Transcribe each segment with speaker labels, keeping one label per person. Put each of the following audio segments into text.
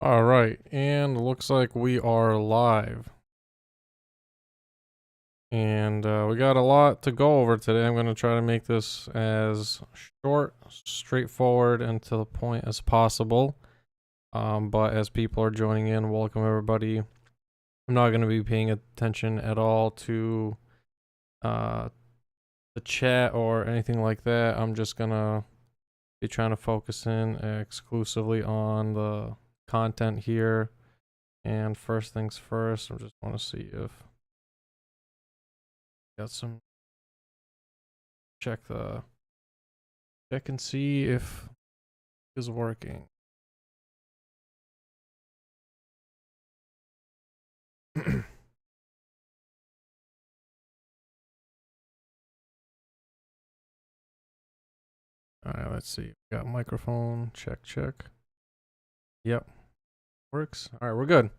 Speaker 1: All right, and looks like we are live. And we got a lot to go over today. I'm going to try to make this as short, straightforward, and to the point as possible. But as people are joining in, welcome everybody. I'm not going to be paying attention at all to uh, the chat or anything like that. I'm just going to be trying to focus in exclusively on the content here. And first things first, I just want to see if got some check and see if it is working. Alright, let's see. Got microphone, check. Yep. Works. Alright, we're good.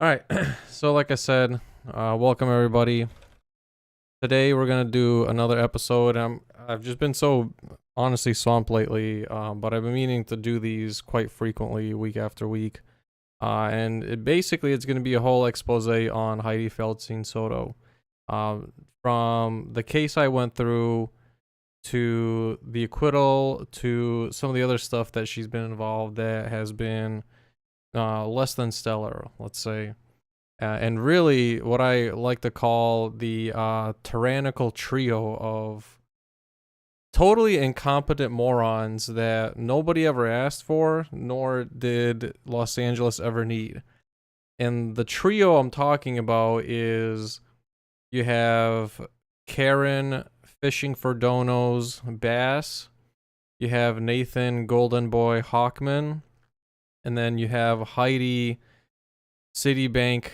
Speaker 1: Alright, so like I said, welcome everybody. Today we're gonna do another episode. I've just been so honestly swamped lately, but I've been meaning to do these quite frequently, week after week. And it's going to be a whole expose on Hydee Feldstein Soto. From the case I went through to the acquittal to some of the other stuff that she's been involved that has been less than stellar, let's say. And really, what I like to call the tyrannical trio of totally incompetent morons that nobody ever asked for, nor did Los Angeles ever need. And the trio I'm talking about is you have Karen fishing for donos Bass, you have Nathan Golden Boy Hawkman, and then you have Hydee Citibank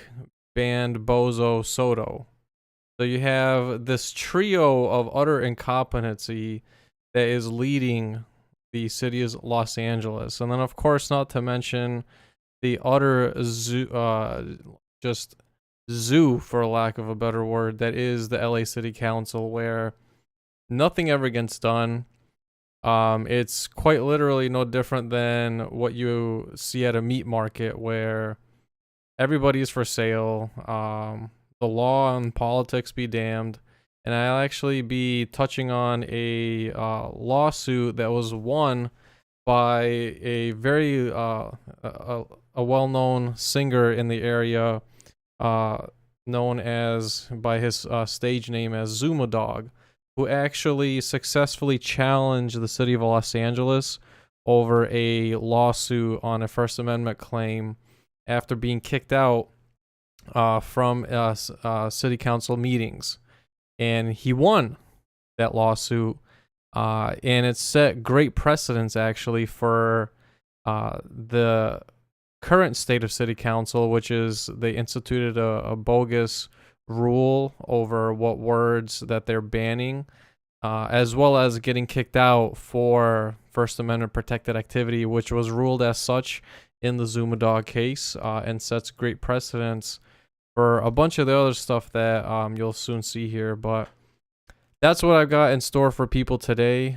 Speaker 1: band bozo Soto. So you have this trio of utter incompetency that is leading the city of Los Angeles. And then, of course, not to mention the utter zoo, for lack of a better word, that is the LA City Council, where nothing ever gets done. It's quite literally no different than what you see at a meat market, where everybody's for sale. The law and politics be damned. And I'll actually be touching on a lawsuit that was won by a very a well-known singer in the area, known as by his stage name as Zuma Dog, who actually successfully challenged the city of Los Angeles over a lawsuit on a First Amendment claim after being kicked out from city council meetings. And he won that lawsuit, and it set great precedents actually for the current state of city council, which is they instituted a bogus rule over what words that they're banning, as well as getting kicked out for First Amendment protected activity, which was ruled as such in the Zuma Dog case, and sets great precedents for a bunch of the other stuff that you'll soon see here. But that's what I've got in store for people today,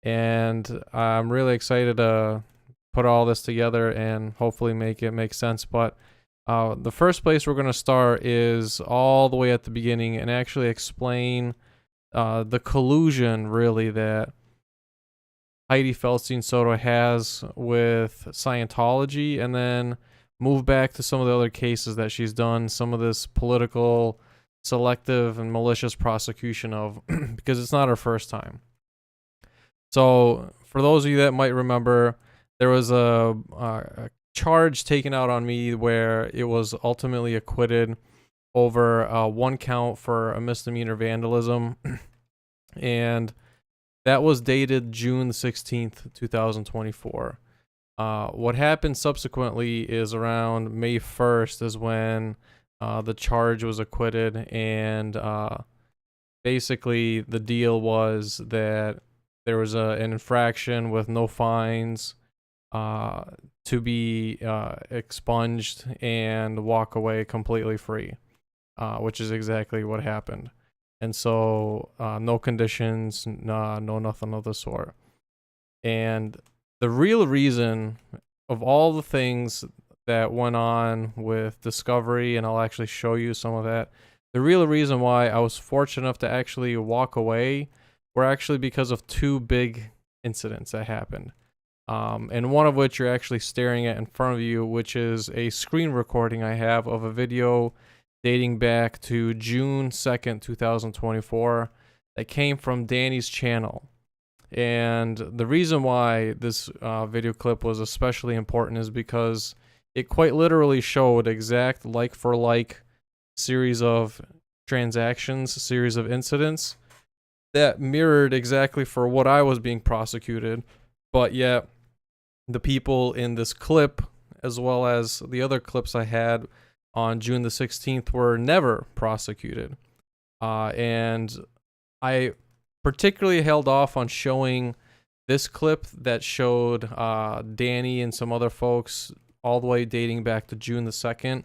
Speaker 1: and I'm really excited to put all this together and hopefully make it make sense. But the first place we're going to start is all the way at the beginning and actually explain the collusion, really, that Hydee Feldstein Soto has with Scientology, and then move back to some of the other cases that she's done, some of this political, selective, and malicious prosecution of, because it's not her first time. So, for those of you that might remember, there was a charge taken out on me where it was ultimately acquitted over one count for a misdemeanor vandalism, and that was dated June 16th, 2024. What happened subsequently is around May 1st is when the charge was acquitted, and basically the deal was that there was an infraction with no fines to be expunged and walk away completely free, which is exactly what happened. And so no conditions, no nothing of the sort. And the real reason of all the things that went on with Discovery, and I'll actually show you some of that. The real reason why I was fortunate enough to actually walk away were actually because of two big incidents that happened. And one of which you're actually staring at in front of you, which is a screen recording I have of a video dating back to June 2nd, 2024, that came from Danny's channel. And the reason why this video clip was especially important is because it quite literally showed exact like-for-like series of transactions, series of incidents that mirrored exactly for what I was being prosecuted, but yet the people in this clip, as well as the other clips I had on June the 16th, were never prosecuted. And I particularly held off on showing this clip that showed Danny and some other folks all the way dating back to June the 2nd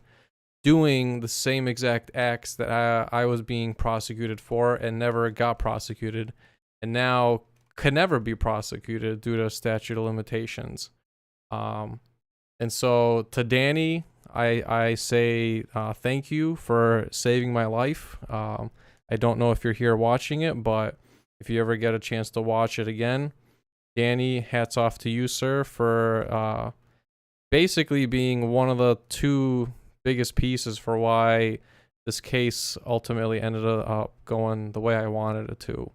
Speaker 1: doing the same exact acts that I was being prosecuted for and never got prosecuted, and now could never be prosecuted due to statute of limitations. And so to Danny, I say thank you for saving my life. I don't know if you're here watching it, but if you ever get a chance to watch it again, Danny, hats off to you, sir, for basically being one of the two biggest pieces for why this case ultimately ended up going the way I wanted it to.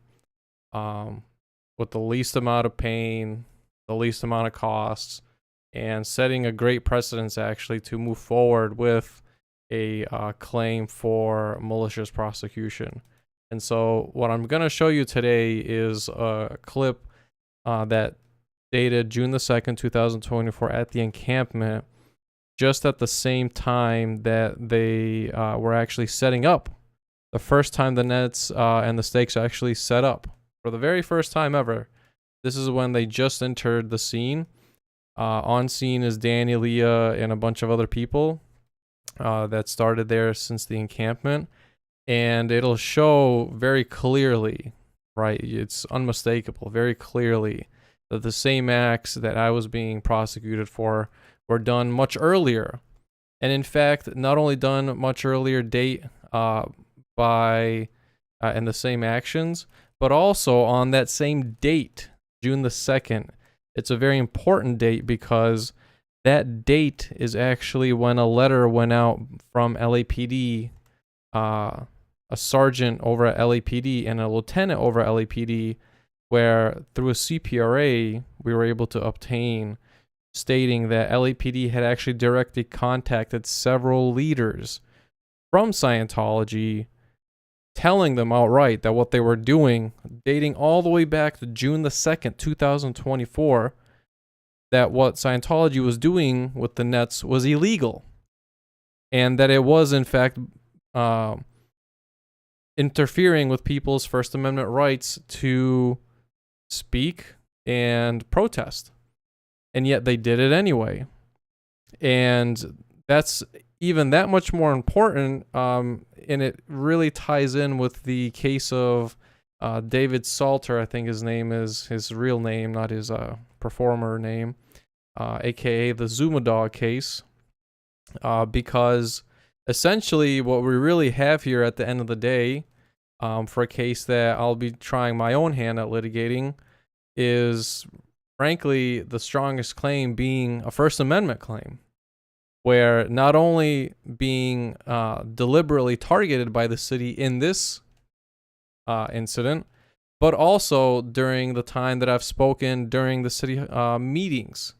Speaker 1: With the least amount of pain, the least amount of costs, and setting a great precedence actually to move forward with a claim for malicious prosecution. And so what I'm going to show you today is a clip that dated June the 2nd, 2024 at the encampment, just at the same time that they were actually setting up. The first time the nets and the stakes are actually set up. For the very first time ever. This is when they just entered the scene. On scene is Danny, Leah, and a bunch of other people that started there since the encampment. And it'll show very clearly, right? It's unmistakable, very clearly, that the same acts that I was being prosecuted for were done much earlier. And in fact, not only done much earlier date by and the same actions, but also on that same date, June the 2nd. It's a very important date because that date is actually when a letter went out from LAPD, a sergeant over at LAPD and a lieutenant over at LAPD, where through a CPRA, we were able to obtain stating that LAPD had actually directly contacted several leaders from Scientology, telling them outright that what they were doing, dating all the way back to June the 2nd, 2024, that what Scientology was doing with the nets was illegal. And that it was, in fact, interfering with people's First Amendment rights to speak and protest. And yet they did it anyway. And that's even that much more important, and it really ties in with the case of David Salter, I think his name is, his real name, not his performer name, aka the Zuma Dog case, because essentially what we really have here at the end of the day, for a case that I'll be trying my own hand at litigating, is frankly the strongest claim being a First Amendment claim, where not only being deliberately targeted by the city in this incident, but also during the time that I've spoken during the city meetings,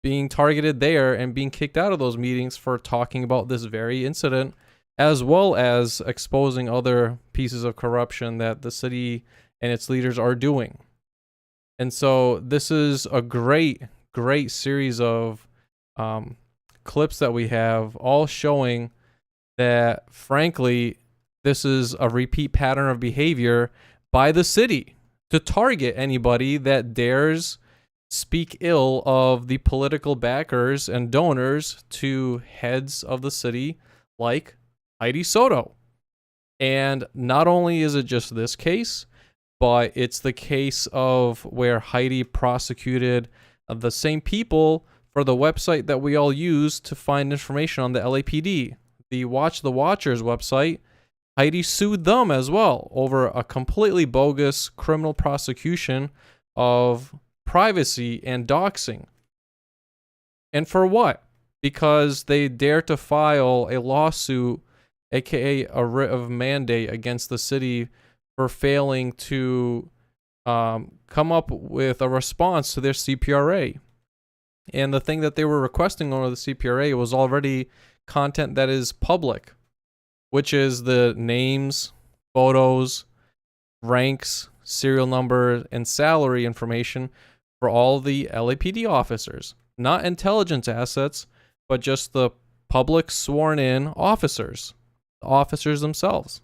Speaker 1: being targeted there and being kicked out of those meetings for talking about this very incident, as well as exposing other pieces of corruption that the city and its leaders are doing. And so this is a great series of clips that we have, all showing that, frankly, this is a repeat pattern of behavior by the city to target anybody that dares speak ill of the political backers and donors to heads of the city like Hydee Soto. And not only is it just this case, but it's the case of where Hydee prosecuted the same people for the website that we all use to find information on the LAPD, the Watch the Watchers website. Hydee sued them as well over a completely bogus criminal prosecution of privacy and doxing. And for what? Because they dare to file a lawsuit, aka a writ of mandate, against the city for failing to come up with a response to their CPRA. And the thing that they were requesting over the CPRA was already content that is public, which is the names, photos, ranks, serial number, and salary information for all the LAPD officers. Not intelligence assets, but just the public sworn in officers, the officers themselves.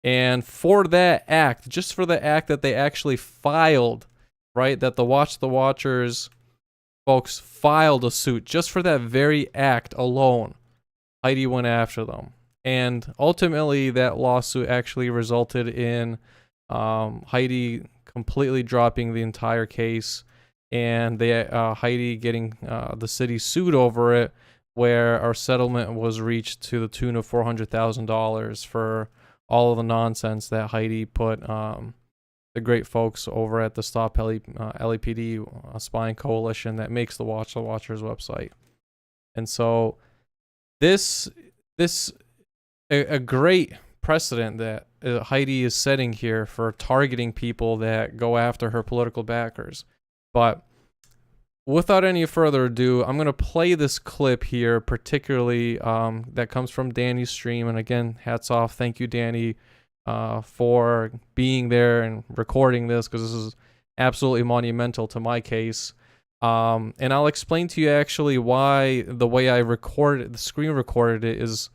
Speaker 1: And for that act, just for the act that they actually filed, right, that the Watch the Watchers folks filed a suit, just for that very act alone, Hydee went after them. And ultimately, that lawsuit actually resulted in Hydee completely dropping the entire case, and Hydee getting the city sued over it, where our settlement was reached to the tune of $400,000 for all of the nonsense that Hydee put the great folks over at the Stop LAPD spying coalition that makes the Watch the Watchers website. And so this a great precedent that Hydee is setting here for targeting people that go after her political backers. But without any further ado, I'm going to play this clip here, particularly that comes from Danny's stream. And again, hats off. Thank you, Danny, for being there and recording this, because this is absolutely monumental to my case. And I'll explain to you actually why the way I recorded, the screen recorded it, is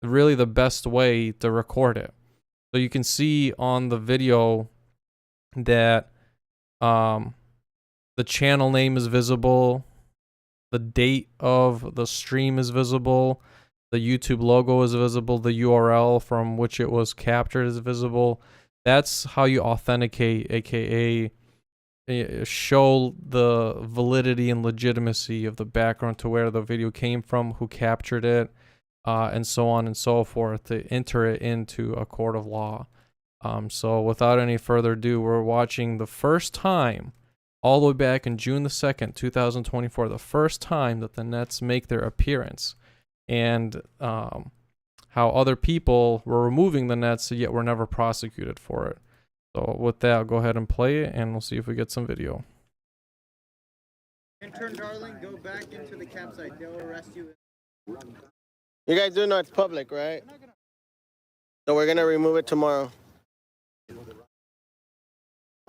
Speaker 1: really the best way to record it. So you can see on the video that the channel name is visible, the date of the stream is visible, the YouTube logo is visible, the URL from which it was captured is visible. That's how you authenticate, aka show the validity and legitimacy of the background to where the video came from, who captured it, and so on and so forth, to enter it into a court of law. So without any further ado, we're watching the first time, all the way back in June the 2nd, 2024, the first time that the Nets make their appearance, and how other people were removing the Nets, yet were never prosecuted for it. So with that, I'll go ahead and play it, and we'll see if we get some video.
Speaker 2: Intern darling, go back into the campsite. They'll arrest you.
Speaker 3: You guys do know it's public, right? So we're gonna remove it tomorrow.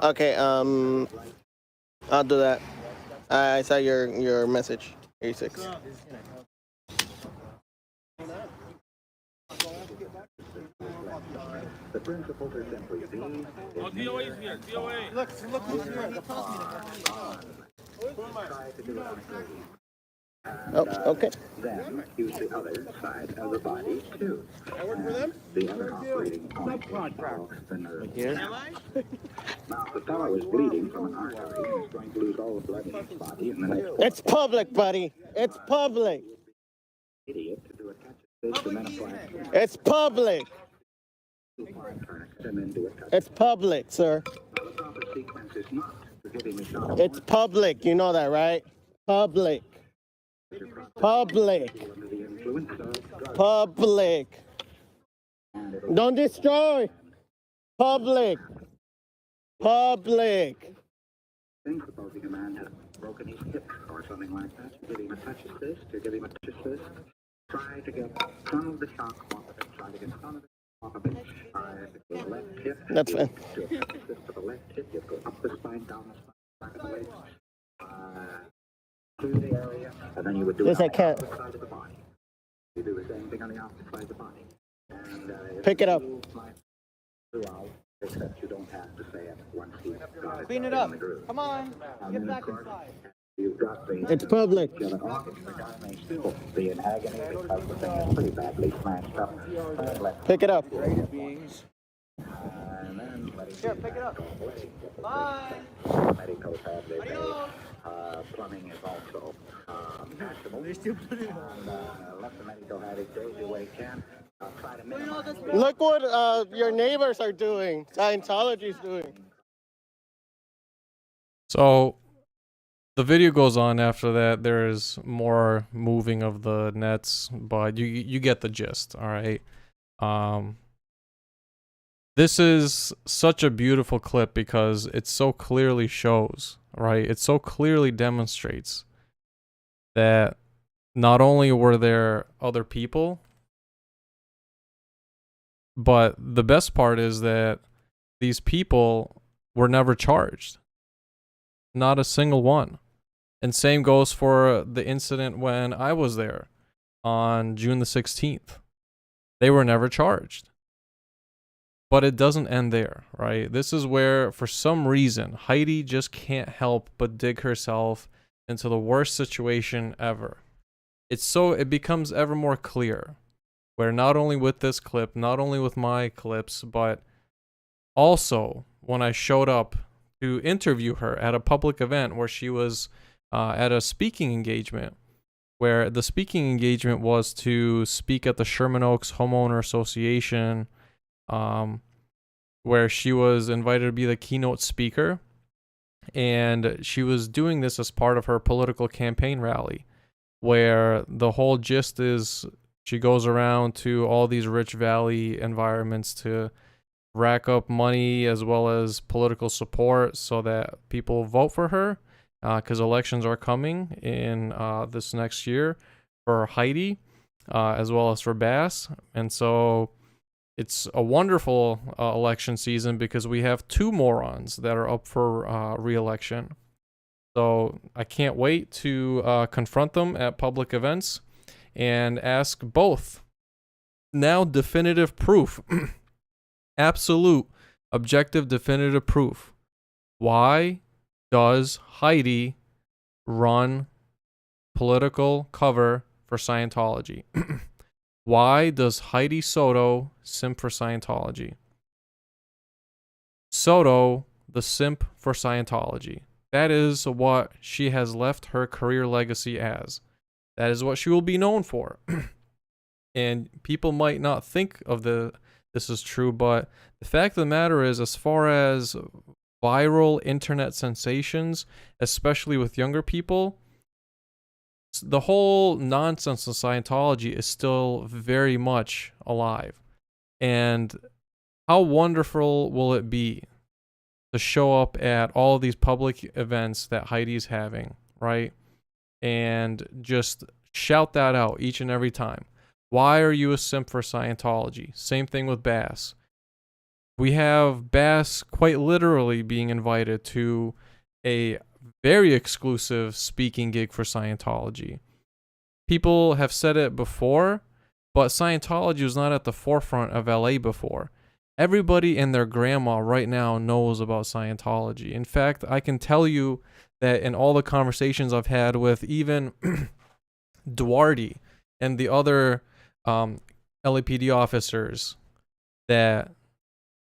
Speaker 3: Okay, I'll do that. I saw your message, 86.
Speaker 4: The principal is simply these.
Speaker 5: Oh, DOA is here. DOA.
Speaker 2: Look who's here. He calls me.
Speaker 4: Try to do it on
Speaker 3: Oh, okay.
Speaker 4: Then use the other side of the body too.
Speaker 2: I work for them?
Speaker 4: The other operating point involves the nerve.
Speaker 2: Am I?
Speaker 4: Now, the fellow is bleeding from an artery and is going to lose all the blood in his body in the next
Speaker 3: It's public, buddy. It's public.
Speaker 4: idiot to do a touch of this and then apply
Speaker 3: It's public.
Speaker 4: and then do a touch.
Speaker 3: It's public, sir.
Speaker 4: Now, the proper sequence is not to give him a shot.
Speaker 3: It's public. You know that, right? Public. Public.
Speaker 4: Under the influence of drugs.
Speaker 3: Public. Don't destroy. Public. Public.
Speaker 4: Think, supposing a man has broken his hip or something like that, you give him a touch of this, you give him a touch of this, try to get some of the shock off of it, try to get some of it off of it, try to go left hip.
Speaker 3: That's fine.
Speaker 4: To attach this to the left hip, you go up the spine, down the spine, back of the waist, through the area, and then you would do
Speaker 3: Yes,
Speaker 4: it
Speaker 3: I
Speaker 4: on the
Speaker 3: can.
Speaker 4: opposite side of the body. You do the same thing on the opposite side of the body. And,
Speaker 3: Pick it up.
Speaker 4: Throughout, except you don't have to say it once you've got it.
Speaker 2: Clean it
Speaker 4: in
Speaker 2: up.
Speaker 4: the groove.
Speaker 2: Come on.
Speaker 4: And
Speaker 2: Get
Speaker 4: then,
Speaker 2: back
Speaker 4: of course,
Speaker 2: inside.
Speaker 4: you've got the
Speaker 3: It's public.
Speaker 4: the guy may still be in agony because the thing is pretty badly smashed up.
Speaker 3: Pick it up.
Speaker 4: And then let him
Speaker 2: Here, pick it up. Bye.
Speaker 4: medical tab, they say, Plumbing is also fashionable. And let the medical addict do the way he can. Try to minimize.
Speaker 3: Look what your neighbors are doing. Scientology's doing.
Speaker 1: So the video goes on after that. There's more moving of the nets, but you get the gist, all right? This is such a beautiful clip because it so clearly shows, right? It so clearly demonstrates that not only were there other people, but the best part is that these people were never charged. Not a single one. And same goes for the incident when I was there on June the 16th. They were never charged. But it doesn't end there, right? This is where, for some reason, Hydee just can't help but dig herself into the worst situation ever. It becomes ever more clear, where not only with this clip, not only with my clips, but also when I showed up to interview her at a public event where she was at a speaking engagement, where the speaking engagement was to speak at the Sherman Oaks Homeowner Association, where she was invited to be the keynote speaker, and she was doing this as part of her political campaign rally, where the whole gist is she goes around to all these rich valley environments to rack up money as well as political support so that people vote for her, because elections are coming in this next year for Hydee, as well as for Bass. And so it's a wonderful election season because we have two morons that are up for re-election. So I can't wait to confront them at public events and ask both. Now definitive proof. Absolute, objective, definitive proof. Why does Hydee run political cover for Scientology? Why does Hydee Soto simp for Scientology? Soto, the simp for Scientology. That is what she has left her career legacy as. That is what she will be known for. And people might not think of this is true, but the fact of the matter is, as far as viral internet sensations, especially with younger people, the whole nonsense of Scientology is still very much alive. And how wonderful will it be to show up at all of these public events that Hydee's having, right? And just shout that out each and every time. Why are you a simp for Scientology? Same thing with Bass. We have Bass quite literally being invited to a very exclusive speaking gig for Scientology. People have said it before, but Scientology was not at the forefront of LA before. Everybody and their grandma right now knows about Scientology. In fact, I can tell you that in all the conversations I've had with even Duarte and the other LAPD officers that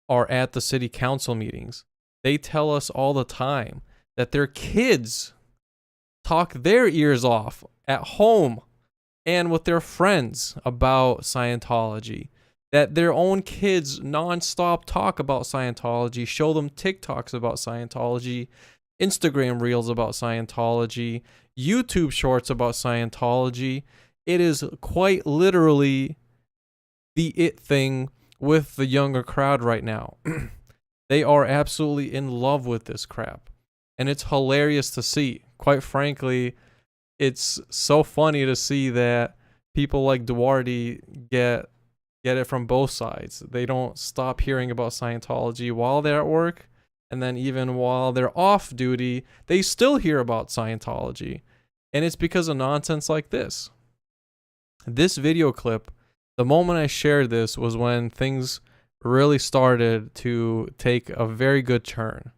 Speaker 1: are at the city council meetings, they tell us all the time that their kids talk their ears off at home and with their friends about Scientology. That their own kids nonstop talk about Scientology, show them TikToks about Scientology, Instagram reels about Scientology, YouTube shorts about Scientology. It is quite literally the it thing with the younger crowd right now. They are absolutely in love with this crap. And it's hilarious to see. Quite frankly, it's so funny to see that people like Duarte get it from both sides. They don't stop hearing about Scientology while they're at work, and then even while they're off duty, they still hear about Scientology. And it's because of nonsense like this. This video clip, the moment I shared this was when things really started to take a very good turn.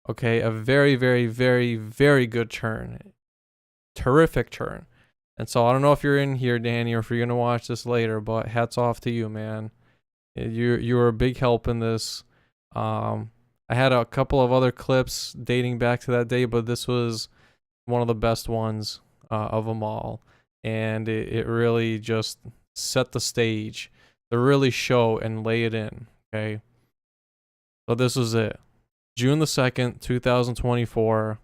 Speaker 1: Okay, a very, very, very, very good turn. Terrific turn. And so I don't know if you're in here, Danny, or if you're going to watch this later, but hats off to you, man. You were a big help in this. I had a couple of other clips dating back to that day, but this was one of the best ones of them all. And it really just set the stage to really show and lay it in, okay? So this was it. June the 2nd, 2024,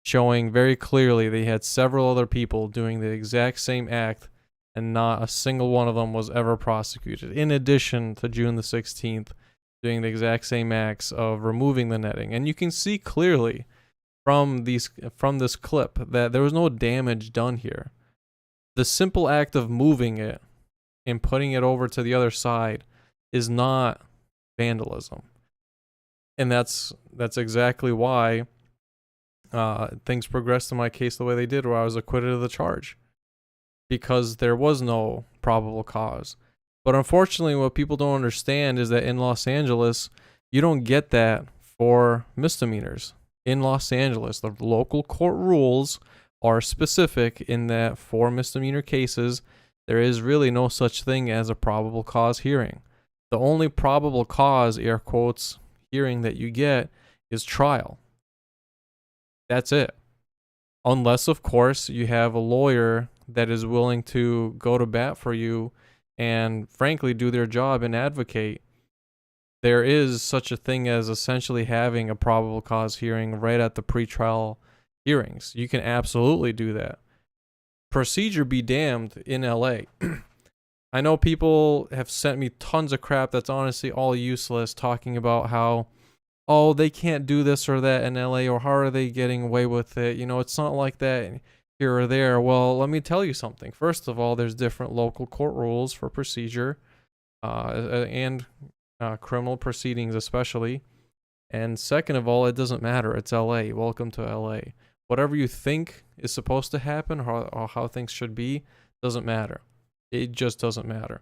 Speaker 1: showing very clearly they had several other people doing the exact same act and not a single one of them was ever prosecuted. In addition to June the 16th, doing the exact same acts of removing the netting. And you can see clearly from this clip that there was no damage done here. The simple act of moving it and putting it over to the other side is not vandalism. And that's exactly why things progressed in my case the way they did, where I was acquitted of the charge, because there was no probable cause. But unfortunately, what people don't understand is that in Los Angeles, you don't get that for misdemeanors. In Los Angeles, the local court rules are specific in that for misdemeanor cases, there is really no such thing as a probable cause hearing. The only probable cause, air quotes, hearing that you get is trial. That's it. Unless, of course, you have a lawyer that is willing to go to bat for you and frankly do their job and advocate. There is such a thing as essentially having a probable cause hearing right at the pretrial hearings. You can absolutely do that. Procedure be damned in LA. I know people have sent me tons of crap that's honestly all useless, talking about how, oh, they can't do this or that in LA, or how are they getting away with it? You know, it's not like that here or there. Well, let me tell you something. First of all, there's different local court rules for procedure and criminal proceedings especially. And second of all, it doesn't matter. It's LA. Welcome to LA. Whatever you think is supposed to happen or how things should be doesn't matter. It just doesn't matter.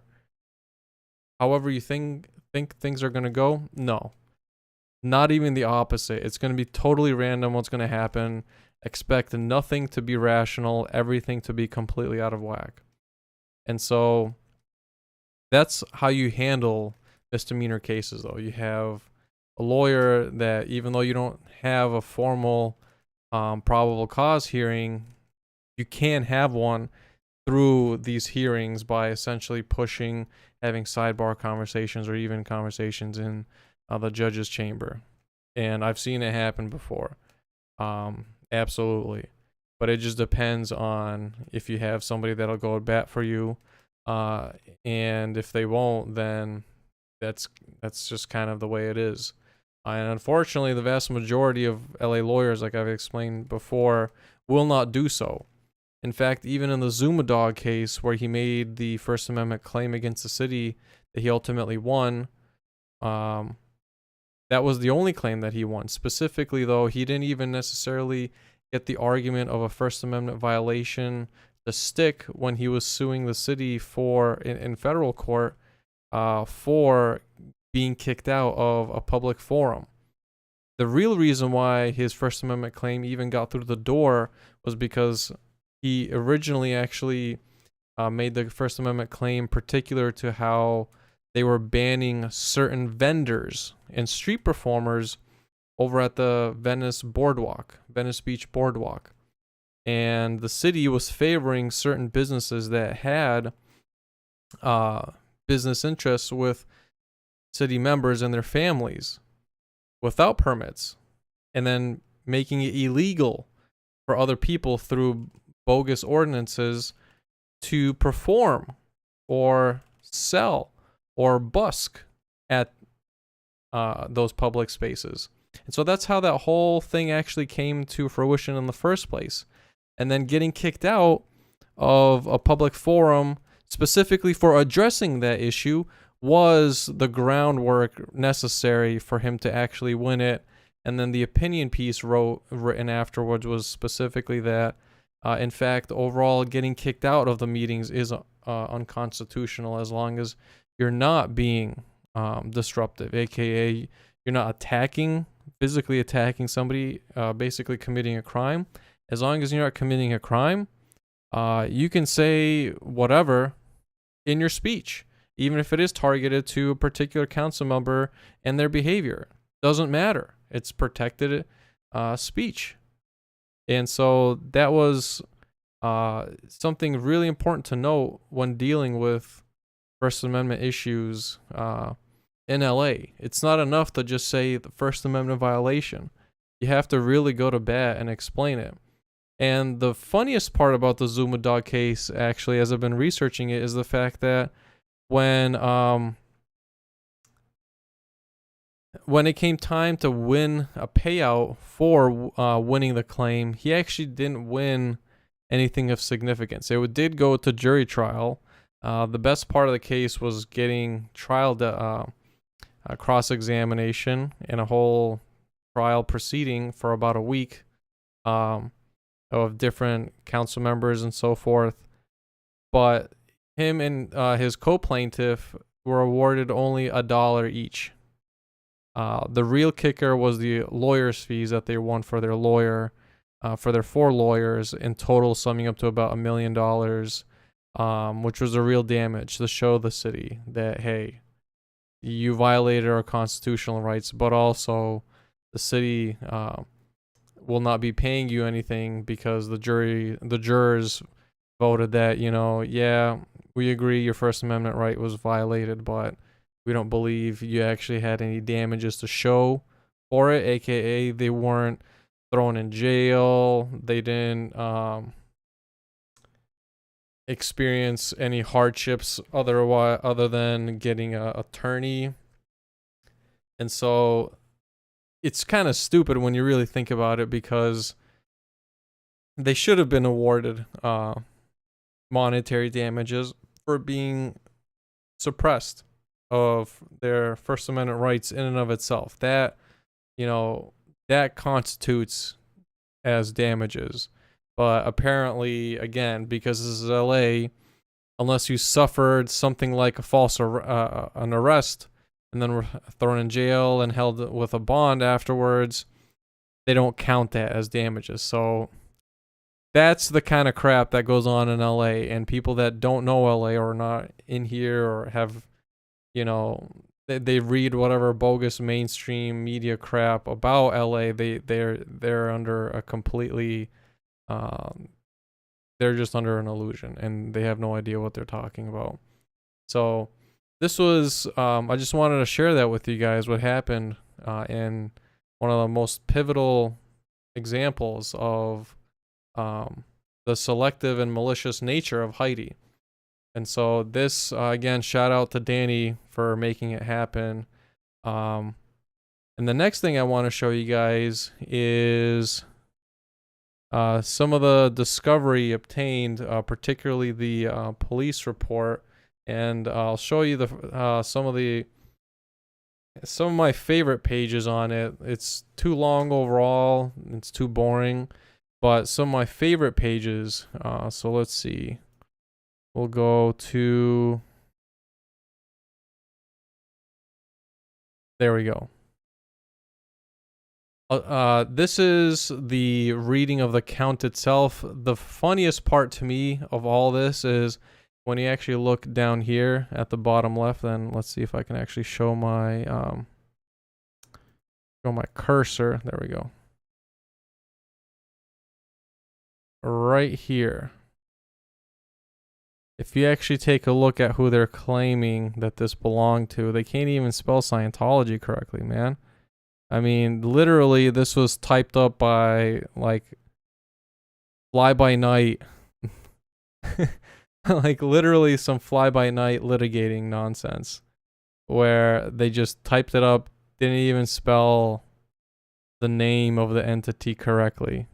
Speaker 1: However you think things are going to go, no. Not even the opposite. It's going to be totally random what's going to happen. Expect nothing to be rational, everything to be completely out of whack. And so that's how you handle misdemeanor cases, though. You have a lawyer that, even though you don't have a formal probable cause hearing, you can have one through these hearings by essentially pushing, having sidebar conversations or even conversations in the judge's chamber. And I've seen it happen before. Absolutely. But it just depends on if you have somebody that'll go at bat for you. And if they won't, then that's just kind of the way it is. And unfortunately, the vast majority of LA lawyers, like I've explained before, will not do so. In fact, even in the Zuma Dog case, where he made the First Amendment claim against the city that he ultimately won, that was the only claim that he won. Specifically, though, he didn't even necessarily get the argument of a First Amendment violation to stick when he was suing the city in federal court for being kicked out of a public forum. The real reason why his First Amendment claim even got through the door was because he originally actually made the First Amendment claim particular to how they were banning certain vendors and street performers over at the Venice Beach Boardwalk. And the city was favoring certain businesses that had business interests with city members and their families without permits, and then making it illegal for other people through bogus ordinances to perform or sell or busk at those public spaces. And so that's how that whole thing actually came to fruition in the first place. And then getting kicked out of a public forum specifically for addressing that issue was the groundwork necessary for him to actually win it. And then the opinion piece written afterwards was specifically that, in fact, overall getting kicked out of the meetings is unconstitutional as long as you're not being disruptive, aka you're not physically attacking somebody, basically committing a crime. As long as you're not committing a crime, you can say whatever in your speech, even if it is targeted to a particular council member and their behavior. Doesn't matter. It's protected speech. And so that was something really important to note when dealing with First Amendment issues in LA. It's not enough to just say the First Amendment violation. You have to really go to bat and explain it. And the funniest part about the Zuma dog case, actually, as I've been researching it, is the fact that when it came time to win a payout for winning the claim, he actually didn't win anything of significance. It did go to jury trial. The best part of the case was getting trial cross-examination and a whole trial proceeding for about a week of different council members and so forth. But him and his co-plaintiff were awarded only $1 each. The real kicker was the lawyer's fees that they won for their lawyer, for their 4 lawyers, in total summing up to about $1 million, which was a real damage to show the city that, hey, you violated our constitutional rights, but also the city will not be paying you anything because the jurors voted that, yeah, we agree your First Amendment right was violated, but we don't believe you actually had any damages to show for it, aka they weren't thrown in jail, they didn't experience any hardships other than getting an attorney. And so it's kind of stupid when you really think about it, because they should have been awarded monetary damages for being suppressed of their First Amendment rights in and of itself. That, that constitutes as damages. But apparently, again, because this is LA, unless you suffered something like a false an arrest and then were thrown in jail and held with a bond afterwards, they don't count that as damages. So that's the kind of crap that goes on in LA, and people that don't know LA or not in here or have, they read whatever bogus mainstream media crap about LA, they're under a completely they're just under an illusion, and they have no idea what they're talking about. So this was I just wanted to share that with you guys, what happened in one of the most pivotal examples of the selective and malicious nature of Hydee. And so this, again, shout out to Danny for making it happen. And the next thing I want to show you guys is some of the discovery obtained, particularly the police report. And I'll show you some of my favorite pages on it. It's too long overall. It's too boring. But some of my favorite pages, so let's see. We'll go to, there we go. This is the reading of the count itself. The funniest part to me of all this is when you actually look down here at the bottom left. Then let's see if I can actually show my cursor. There we go. Right here. If you actually take a look at who they're claiming that this belonged to, they can't even spell Scientology correctly, man. I mean, literally, this was typed up by, like, fly-by-night. Like, literally some fly-by-night litigating nonsense. Where they just typed it up, didn't even spell the name of the entity correctly.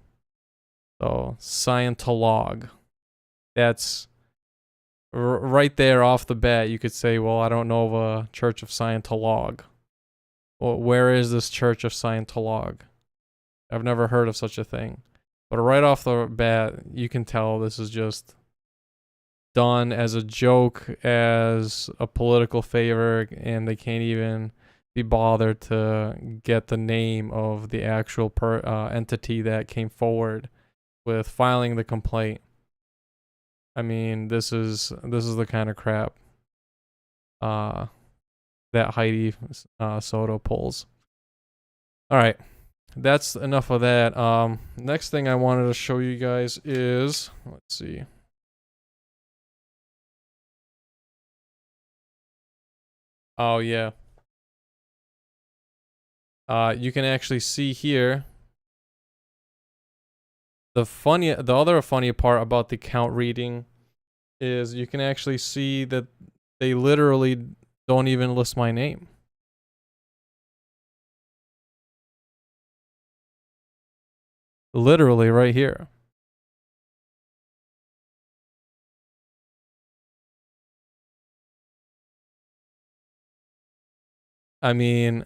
Speaker 1: So, Scientolog. That's right there off the bat. You could say, well, I don't know of a Church of Scientolog. Well, where is this Church of Scientolog? I've never heard of such a thing. But right off the bat, you can tell this is just done as a joke, as a political favor, and they can't even be bothered to get the name of the actual entity that came forward with filing the complaint. I mean, this is the kind of crap that Hydee Soto pulls. All right, that's enough of that. Next thing I wanted to show you guys is, let's see. Oh yeah. You can actually see here the other funny part about the count reading is you can actually see that they literally don't even list my name. Literally right here. I mean,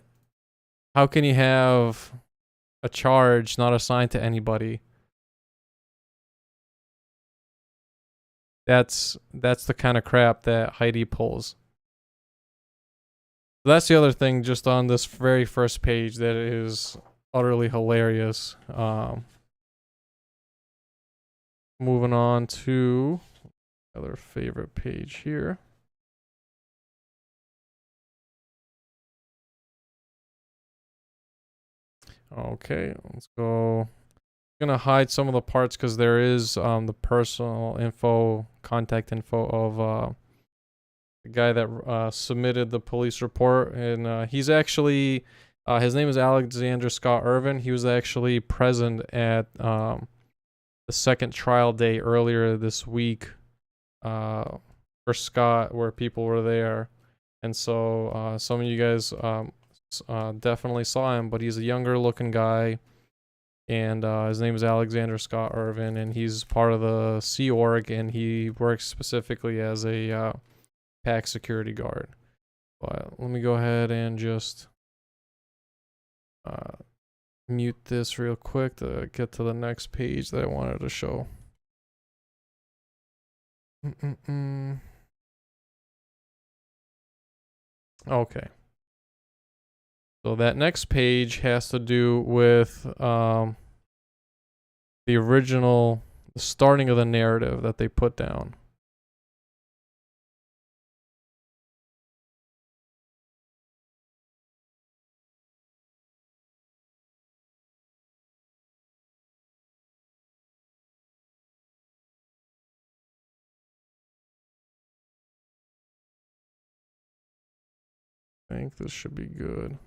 Speaker 1: how can you have a charge not assigned to anybody? That's the kind of crap that Hydee pulls. That's the other thing just on this very first page that is utterly hilarious. Moving on to another favorite page here. Okay, let's go. I'm gonna hide some of the parts because there is the personal info, contact info of the guy that submitted the police report, and he's actually his name is Alexander Scott Irvin. He was actually present at the second trial day earlier this week for Scott, where people were there, and so some of you guys definitely saw him, but he's a younger looking guy, and his name is Alexander Scott Irvin, and he's part of the Sea Org, and he works specifically as a PAC security guard. But let me go ahead and just mute this real quick to get to the next page that I wanted to show. Okay. So that next page has to do with the original, the starting of the narrative that they put down. I think this should be good.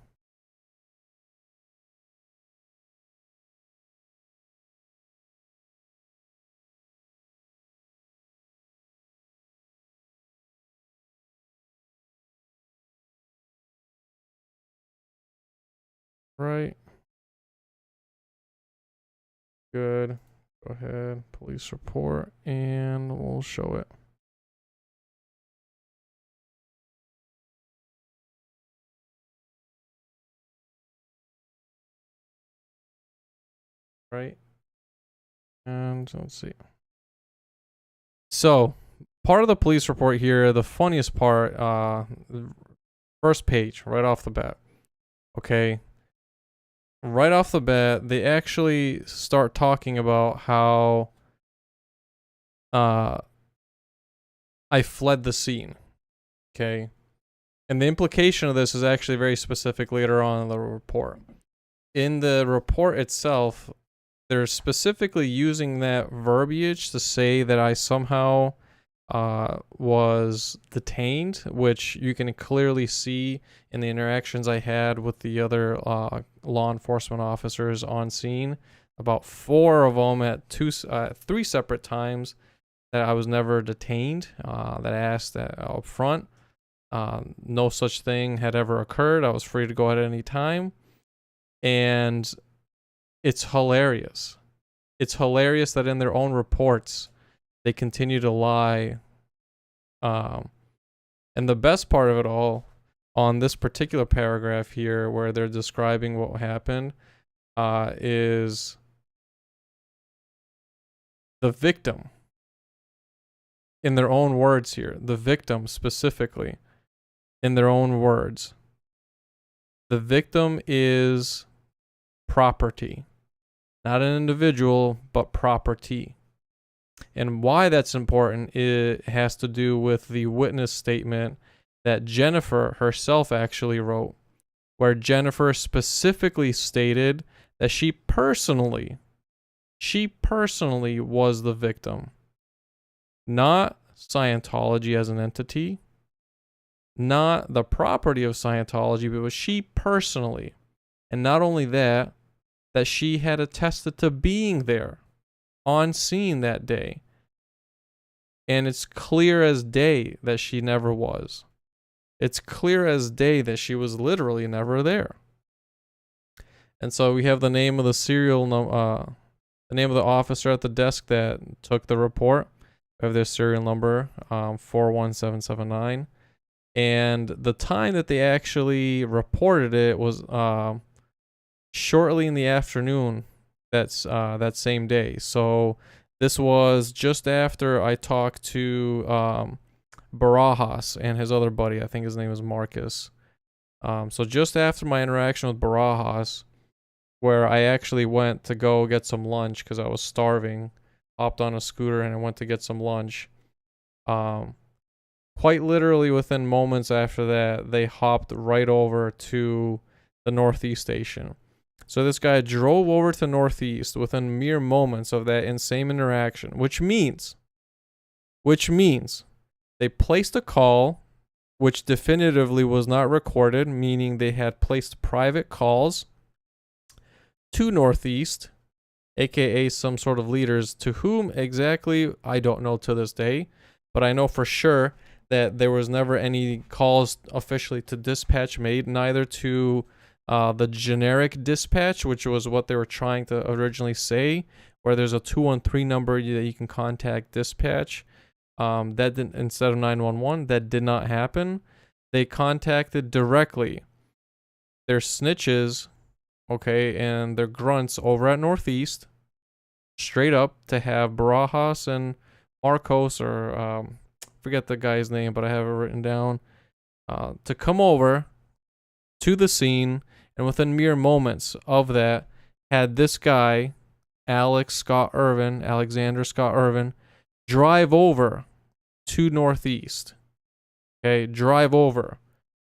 Speaker 1: Right. Good. Go ahead. Police report, and we'll show it. Right. And let's see. So, part of the police report here, the funniest part, first page, right off the bat. Okay. Right off the bat, they actually start talking about how I fled the scene. Okay. And the implication of this is actually very specific later on in the report. In the report itself, they're specifically using that verbiage to say that I somehow was detained, which you can clearly see in the interactions I had with the other law enforcement officers on scene. About 4 of them at 3 separate times that I was never detained, that I asked that up front. No such thing had ever occurred. I was free to go at any time. And it's hilarious. It's hilarious that in their own reports, they continue to lie. And the best part of it all, on this particular paragraph here, where they're describing what happened, is the victim. In their own words here, the victim specifically, in their own words, the victim is property. Not an individual, but property. And why that's important, it has to do with the witness statement that Jennifer herself actually wrote, where Jennifer specifically stated that she personally was the victim. Not Scientology as an entity, not the property of Scientology, but it was she personally. And not only that, that she had attested to being there on scene that day. And it's clear as day that she never was. It's clear as day that she was literally never there. And so we have the name of the the name of the officer at the desk that took the report. We have their serial number, 41779. And the time that they actually reported it was shortly in the afternoon that same day. So this was just after I talked to Barajas and his other buddy. I think his name is Marcus. So just after my interaction with Barajas, where I actually went to go get some lunch because I was starving, hopped on a scooter and I went to get some lunch. Quite literally within moments after that, they hopped right over to the Northeast station. So this guy drove over to Northeast within mere moments of that insane interaction, which means they placed a call which definitively was not recorded, meaning they had placed private calls to Northeast, aka some sort of leaders, to whom exactly I don't know to this day, but I know for sure that there was never any calls officially to dispatch made, neither to the generic dispatch, which was what they were trying to originally say, where there's a 213 number that you can contact dispatch. That didn't, instead of 911, that did not happen. They contacted directly their snitches, okay, and their grunts over at Northeast, straight up, to have Barajas and Marcos, or forget the guy's name, but I have it written down, to come over to the scene, and within mere moments of that, had this guy, Alexander Scott Irvin, drive over to Northeast. Okay, drive over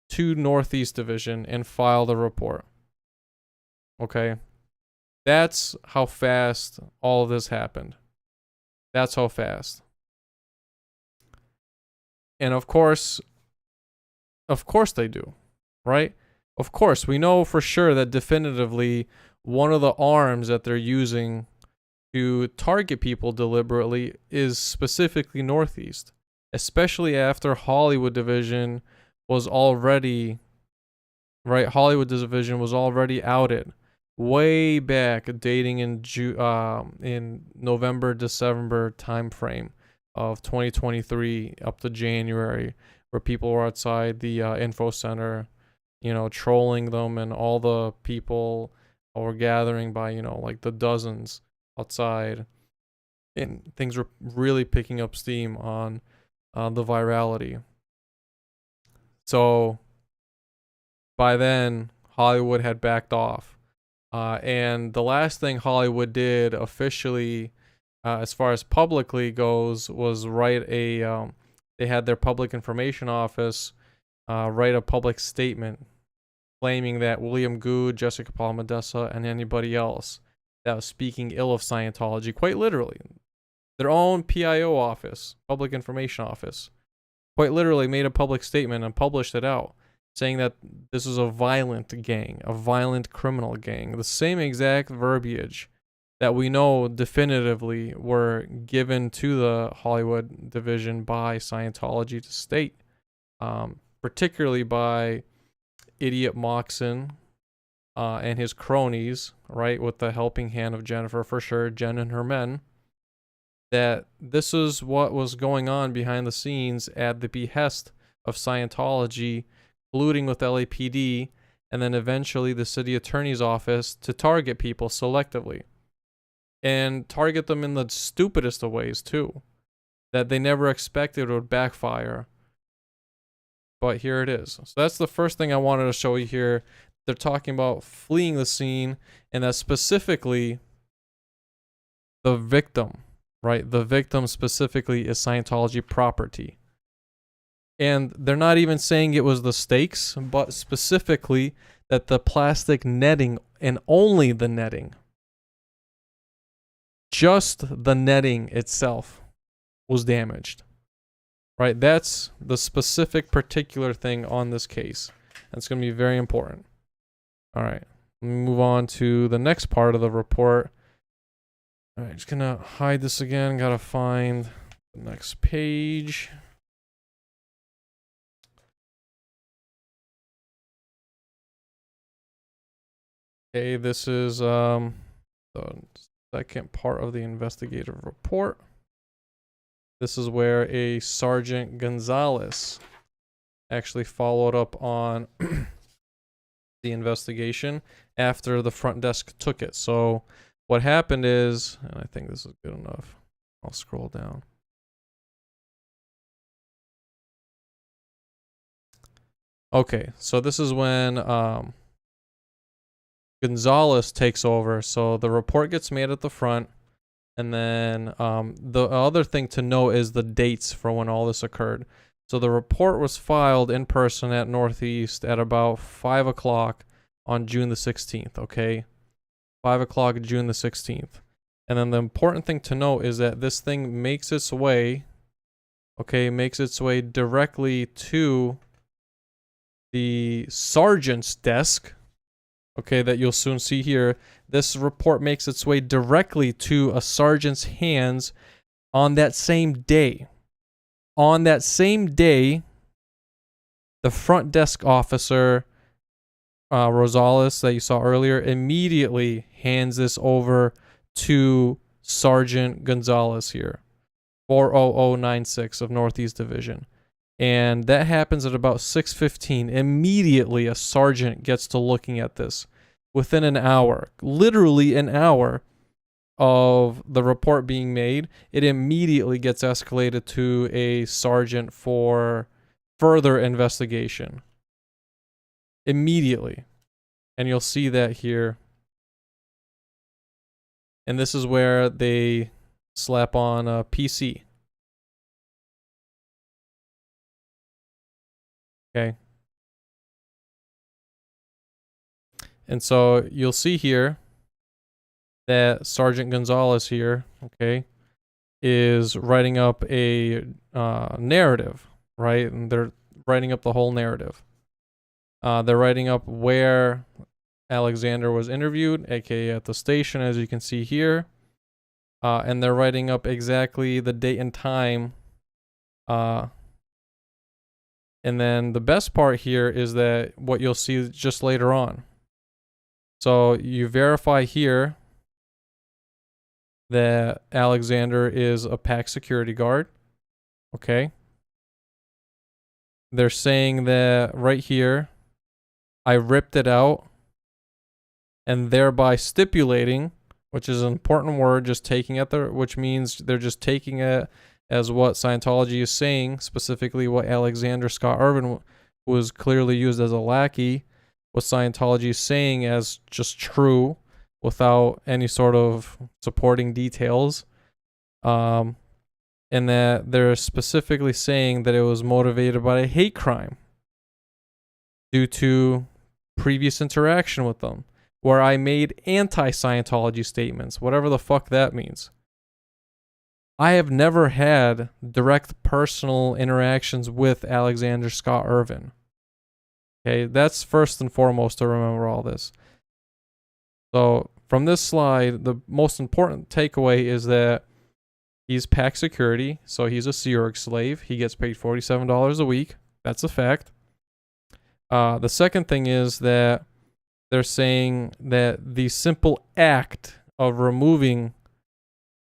Speaker 1: to Northeast Division and file the report. Okay, that's how fast all of this happened. That's how fast. And of course they do, right? Of course, we know for sure that definitively one of the arms that they're using to target people deliberately is specifically Northeast, especially after Hollywood Division was already, right? Hollywood Division was already outed way back, dating in November, December timeframe of 2023 up to January, where people were outside the info center, trolling them, and all the people were gathering by, like the dozens outside, and things were really picking up steam on the virality. So by then, Hollywood had backed off. And the last thing Hollywood did officially, as far as publicly goes, was write they had their public information office write a public statement claiming that William Good, Jessica Palmadessa, and anybody else that was speaking ill of Scientology, quite literally, their own PIO office, public information office, quite literally made a public statement and published it out, saying that this is a violent gang, a violent criminal gang. The same exact verbiage that we know definitively were given to the Hollywood Division by Scientology to state, particularly by Idiot Moxon and his cronies, right, with the helping hand of Jennifer, for sure, Jen and her men, that this is what was going on behind the scenes at the behest of Scientology, colluding with LAPD, and then eventually the city attorney's office to target people selectively. And target them in the stupidest of ways, too, that they never expected would backfire. But here it is. So that's the first thing I wanted to show you here. They're talking about fleeing the scene, and that specifically the victim, right? The victim specifically is Scientology property. And they're not even saying it was the stakes, but specifically that the plastic netting and only the netting. Just the netting itself was damaged. Right? That's the specific particular thing on this case. That's going to be very important. All right. Let me move on to the next part of the report. All right, just going to hide this again. Got to find the next page. Okay, this is the second part of the investigative report. This is where a Sergeant Gonzalez actually followed up on the investigation after the front desk took it. So what happened is, and I think this is good enough. I'll scroll down. Okay, so this is when Gonzalez takes over. So the report gets made at the front. And then the other thing to know is the dates for when all this occurred. So the report was filed in person at Northeast at about 5 o'clock on June the 16th, okay? 5 o'clock, June the 16th. And then the important thing to know is that this thing makes its way, okay, directly to the sergeant's desk, okay, that you'll soon see here. This report makes its way directly to a sergeant's hands on that same day. On that same day, the front desk officer, Rosales, that you saw earlier, immediately hands this over to Sergeant Gonzalez here, 40096 of Northeast Division. And that happens at about 6:15. Immediately, a sergeant gets to looking at this. Within an hour, literally an hour of the report being made, it immediately gets escalated to a sergeant for further investigation. Immediately. And you'll see that here. And this is where they slap on a PC. Okay. And so you'll see here that Sergeant Gonzalez here, okay, is writing up a narrative, right? And they're writing up the whole narrative. They're writing up where Alexander was interviewed, aka at the station, as you can see here. And they're writing up exactly the date and time. And then the best part here is that what you'll see just later on. So you verify here that Alexander is a PAC security guard. Okay. They're saying that right here, I ripped it out, and thereby stipulating, which is an important word, just taking it there, which means they're just taking it as what Scientology is saying, specifically what Alexander Scott Irvin was clearly used as a lackey, what Scientology is saying as just true without any sort of supporting details. And that they're specifically saying that it was motivated by a hate crime due to previous interaction with them, where I made anti-Scientology statements, whatever the fuck that means. I have never had direct personal interactions with Alexander Scott Irvin. Okay, that's first and foremost to remember all this. So from this slide, the most important takeaway is that he's PAC security, so he's a Sea Org slave. He gets paid $47 a week. That's a fact. The second thing is that they're saying that the simple act of removing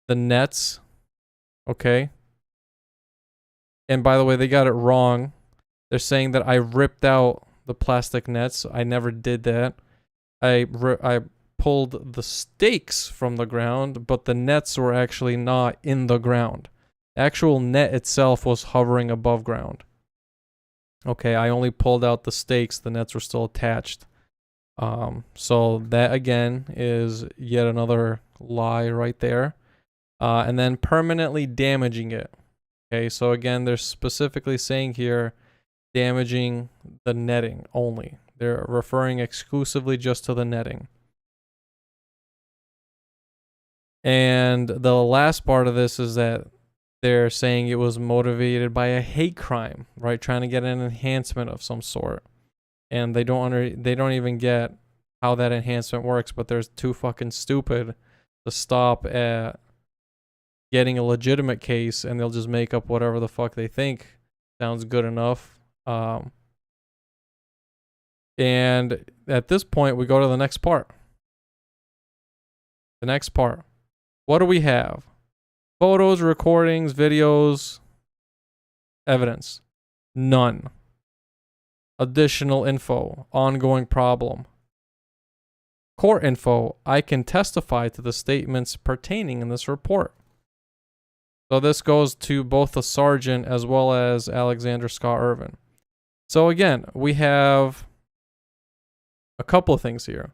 Speaker 1: the nets, okay? And by the way, they got it wrong. They're saying that I ripped out the plastic nets. I never did that. I pulled the stakes from the ground, but the nets were actually not in the ground. The actual net itself was hovering above ground. Okay, I only pulled out the stakes. The nets were still attached. So that again is yet another lie right there. And then permanently damaging it. Okay, so again, they're specifically saying here, damaging the netting only. They're referring exclusively just to the netting. And the last part of this is that they're saying it was motivated by a hate crime, right? Trying to get an enhancement of some sort. And they don't even get how that enhancement works, but they're too fucking stupid to stop at getting a legitimate case, and they'll just make up whatever the fuck they think sounds good enough. And at this point, we go to the next part. The next part. What do we have? Photos, recordings, videos, evidence. None. Additional info. Ongoing problem. Court info. I can testify to the statements pertaining in this report. So this goes to both the sergeant as well as Alexander Scott Irvin. So again, we have a couple of things here.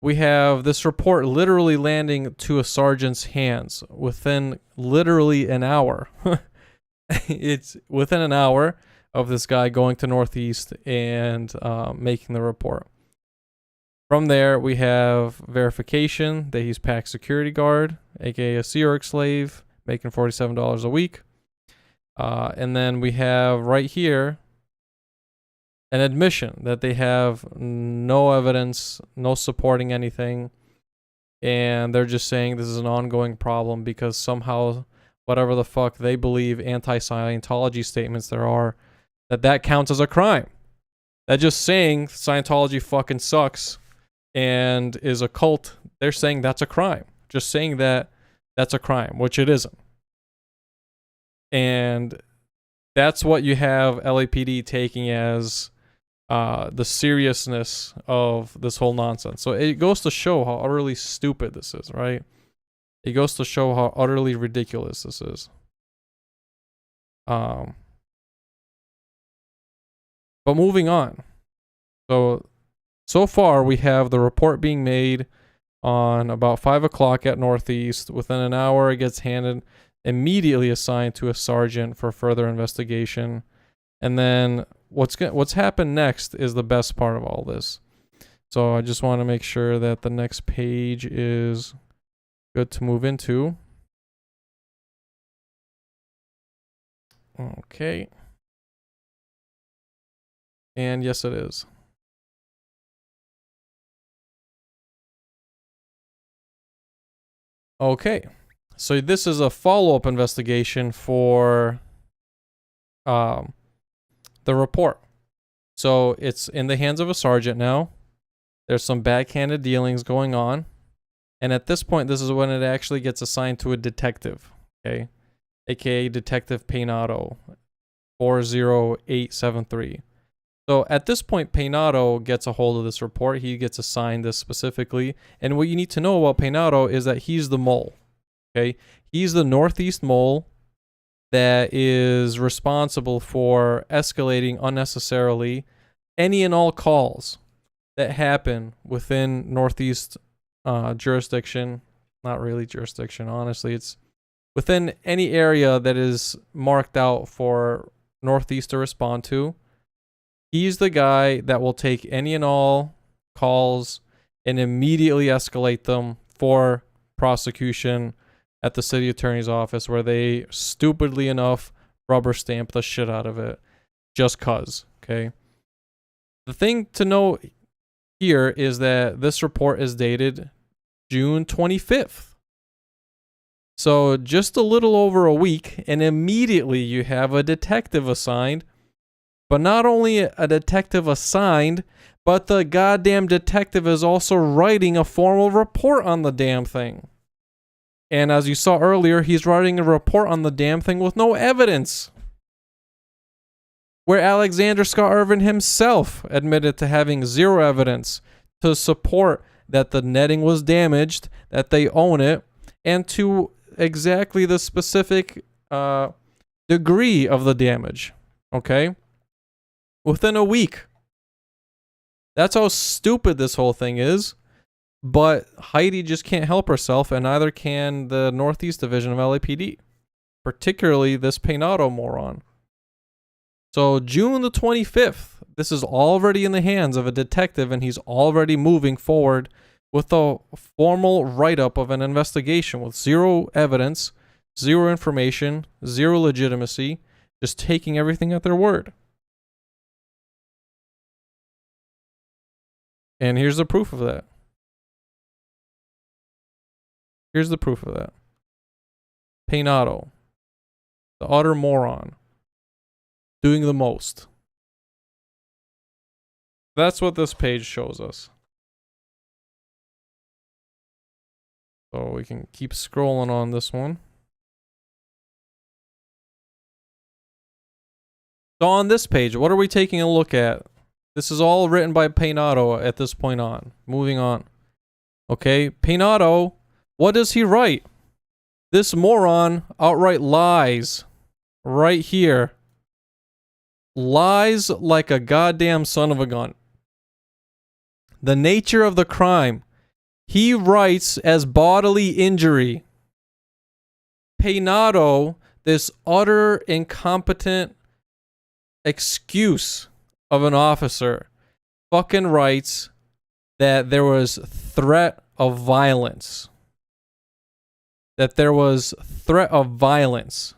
Speaker 1: We have this report literally landing to a sergeant's hands within literally an hour. It's within an hour of this guy going to Northeast and making the report. From there, we have verification that he's PAC security guard, aka a Sea Org slave, making $47 a week. And then we have right here an admission that they have no evidence, no supporting anything, and they're just saying this is an ongoing problem because somehow whatever the fuck they believe anti-Scientology statements there are, that counts as a crime. That just saying Scientology fucking sucks and is a cult, they're saying that's a crime. Just saying that's a crime, which it isn't. And that's what you have LAPD taking as the seriousness of this whole nonsense. So it goes to show how utterly stupid this is, right? It goes to show how utterly ridiculous this is. But moving on. So far we have the report being made on about 5 o'clock at Northeast. Within an hour, it gets immediately assigned to a sergeant for further investigation. And then what's happened next is the best part of all this. So I just want to make sure that the next page is good to move into. Okay. And yes, it is. Okay. So this is a follow-up investigation for the report. So it's in the hands of a sergeant now. There's some backhanded dealings going on. And at this point, this is when it actually gets assigned to a detective. Okay. AKA Detective Peinato, 40873. So at this point, Peinato gets a hold of this report. He gets assigned this specifically. And what you need to know about Peinato is that he's the mole. Okay. He's the Northeast mole that is responsible for escalating unnecessarily any and all calls that happen within Northeast jurisdiction. Not really jurisdiction, honestly. It's within any area that is marked out for Northeast to respond to. He's the guy that will take any and all calls and immediately escalate them for prosecution at the city attorney's office, where they stupidly enough rubber stamp the shit out of it just cuz, okay? The thing to know here is that this report is dated June 25th. So just a little over a week, and immediately you have a detective assigned. But not only a detective assigned, but the goddamn detective is also writing a formal report on the damn thing. And as you saw earlier, he's writing a report on the damn thing with no evidence. Where Alexander Scott Irvin himself admitted to having zero evidence to support that the netting was damaged, that they own it, and to exactly the specific degree of the damage. Okay? Within a week. That's how stupid this whole thing is. But Hydee just can't help herself, and neither can the Northeast Division of LAPD. Particularly this Peinato moron. So June the 25th, this is already in the hands of a detective, and he's already moving forward with a formal write-up of an investigation with zero evidence, zero information, zero legitimacy, just taking everything at their word. And here's the proof of that. Here's the proof of that. Penato, the utter moron, doing the most. That's what this page shows us. So we can keep scrolling on this one. So on this page, what are we taking a look at? This is all written by Penato at this point on. Moving on. Okay, Penato, what does he write? This moron outright lies. Right here. Lies like a goddamn son of a gun. The nature of the crime. He writes as bodily injury. Penato, this utter incompetent excuse of an officer, fucking writes that there was threat of violence. That there was threat of violence.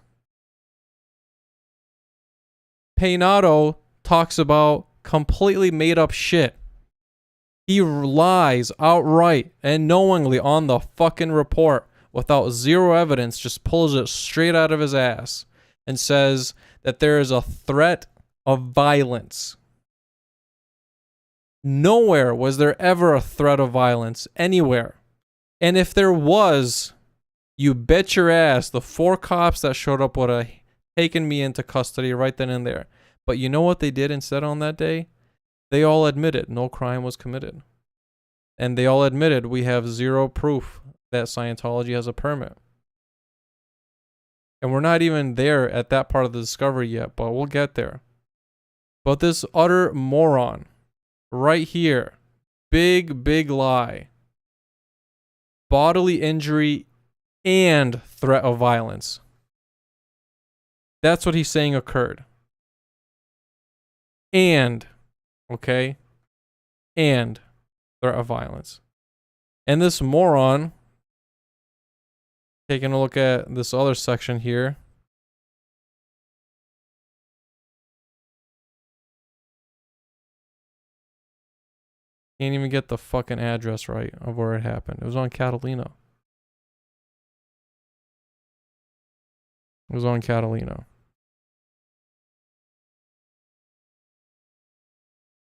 Speaker 1: Penato talks about completely made up shit. He lies outright and knowingly on the fucking report without zero evidence, just pulls it straight out of his ass and says that there is a threat of violence. Nowhere was there ever a threat of violence, anywhere. And if there was, you bet your ass the 4 cops that showed up would have taken me into custody right then and there. But you know what they did instead on that day? They all admitted no crime was committed. And they all admitted we have zero proof that Scientology has a permit. And we're not even there at that part of the discovery yet, but we'll get there. But this utter moron, right here, big lie. Bodily injury and threat of violence. That's what he's saying occurred. And, okay? And threat of violence. And this moron, taking a look at this other section here. Can't even get the fucking address right of where it happened. It was on Catalina. It was on Catalina.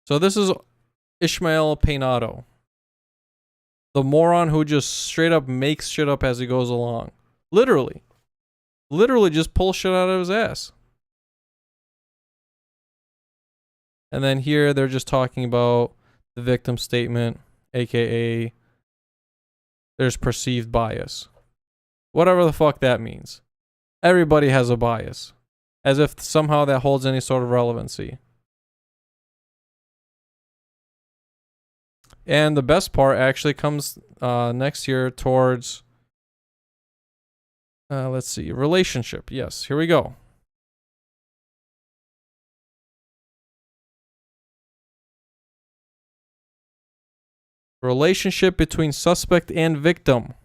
Speaker 1: So this is Ishmael Penato. The moron who just straight up makes shit up as he goes along. Literally. Literally just pulls shit out of his ass. And then here they're just talking about the victim statement, aka there's perceived bias. Whatever the fuck that means. Everybody has a bias. As if somehow that holds any sort of relevancy. And the best part actually comes next year towards, let's see, relationship. Yes, here we go. Relationship between suspect and victim.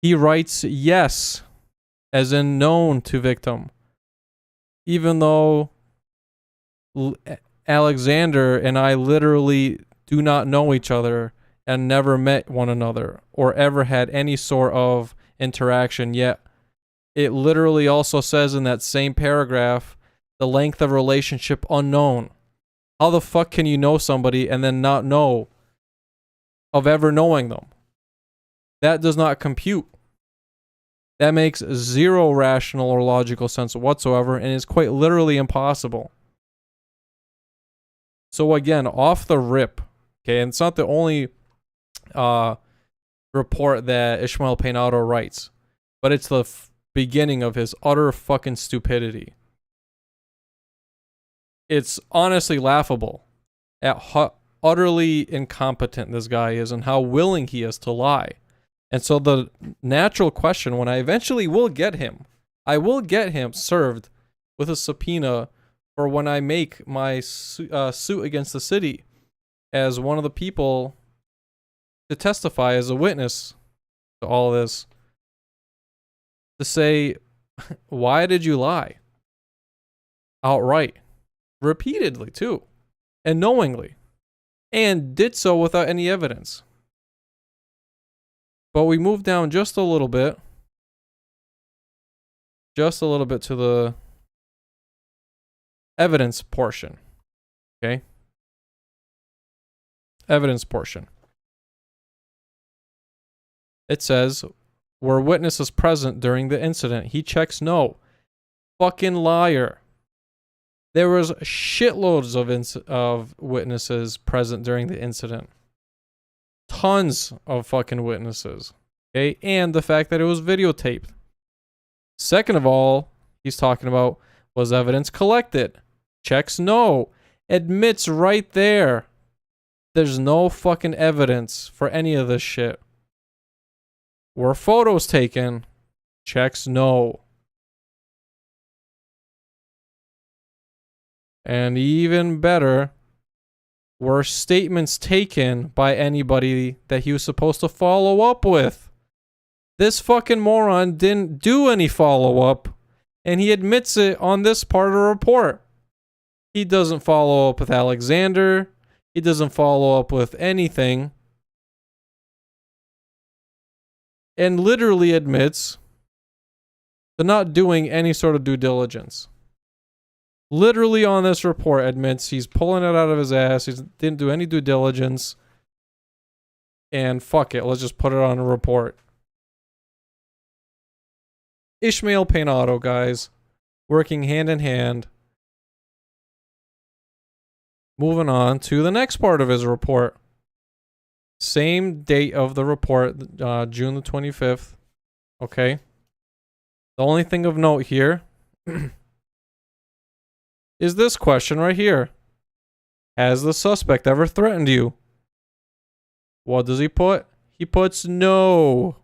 Speaker 1: He writes yes, as in known to victim. Even though Alexander and I literally do not know each other and never met one another or ever had any sort of interaction, yet it literally also says in that same paragraph, the length of relationship unknown. How the fuck can you know somebody and then not know of ever knowing them? That does not compute. That makes zero rational or logical sense whatsoever and is quite literally impossible. So again, off the rip, okay, and it's not the only report that Ishmael Penato writes, but it's the beginning of his utter fucking stupidity. It's honestly laughable at how utterly incompetent this guy is and how willing he is to lie. And so the natural question, when I eventually will get him, I will get him served with a subpoena for when I make my suit against the city as one of the people to testify as a witness to all this, to say, why did you lie? Outright. Repeatedly, too. And knowingly. And did so without any evidence. But we move down just a little bit. Just a little bit to the evidence portion. Okay? Evidence portion. It says, were witnesses present during the incident? He checks no. Fucking liar. There was shitloads of witnesses present during the incident. Tons of fucking witnesses. Okay? And the fact that it was videotaped. Second of all, he's talking about, was evidence collected? Checks no. Admits right there. There's no fucking evidence for any of this shit. Were photos taken? Checks no. And even better, were statements taken by anybody that he was supposed to follow up with? This fucking moron didn't do any follow-up, and he admits it on this part of the report. He doesn't follow up with Alexander. He doesn't follow up with anything. And literally admits to not doing any sort of due diligence. Literally on this report admits he's pulling it out of his ass. He didn't do any due diligence. And fuck it, let's just put it on a report. Ishmael Peinado, guys, working hand in hand. Moving on to the next part of his report. Same date of the report, June the 25th. Okay. The only thing of note here is this question right here. Has the suspect ever threatened you? What does he put? He puts no.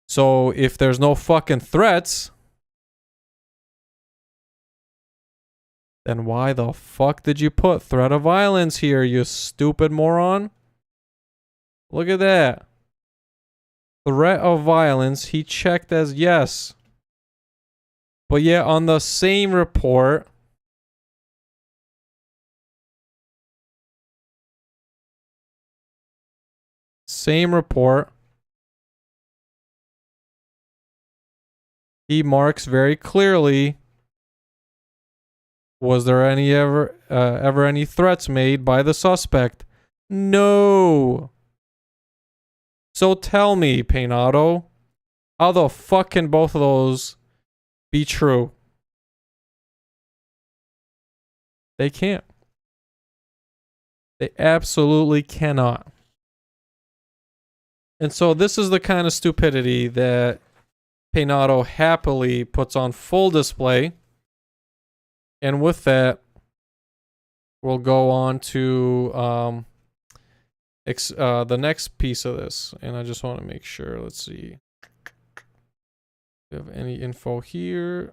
Speaker 1: So if there's no fucking threats, then why the fuck did you put threat of violence here, you stupid moron? Look at that. Threat of violence, he checked as yes. But yet on the same report, he marks very clearly, was there any ever any threats made by the suspect? No. So tell me, Peinado, how the fuck can both of those be true? They can't. They absolutely cannot. And so this is the kind of stupidity that Peinado happily puts on full display. And with that, we'll go on to the next piece of this. And I just want to make sure. Let's see. Do you have any info here?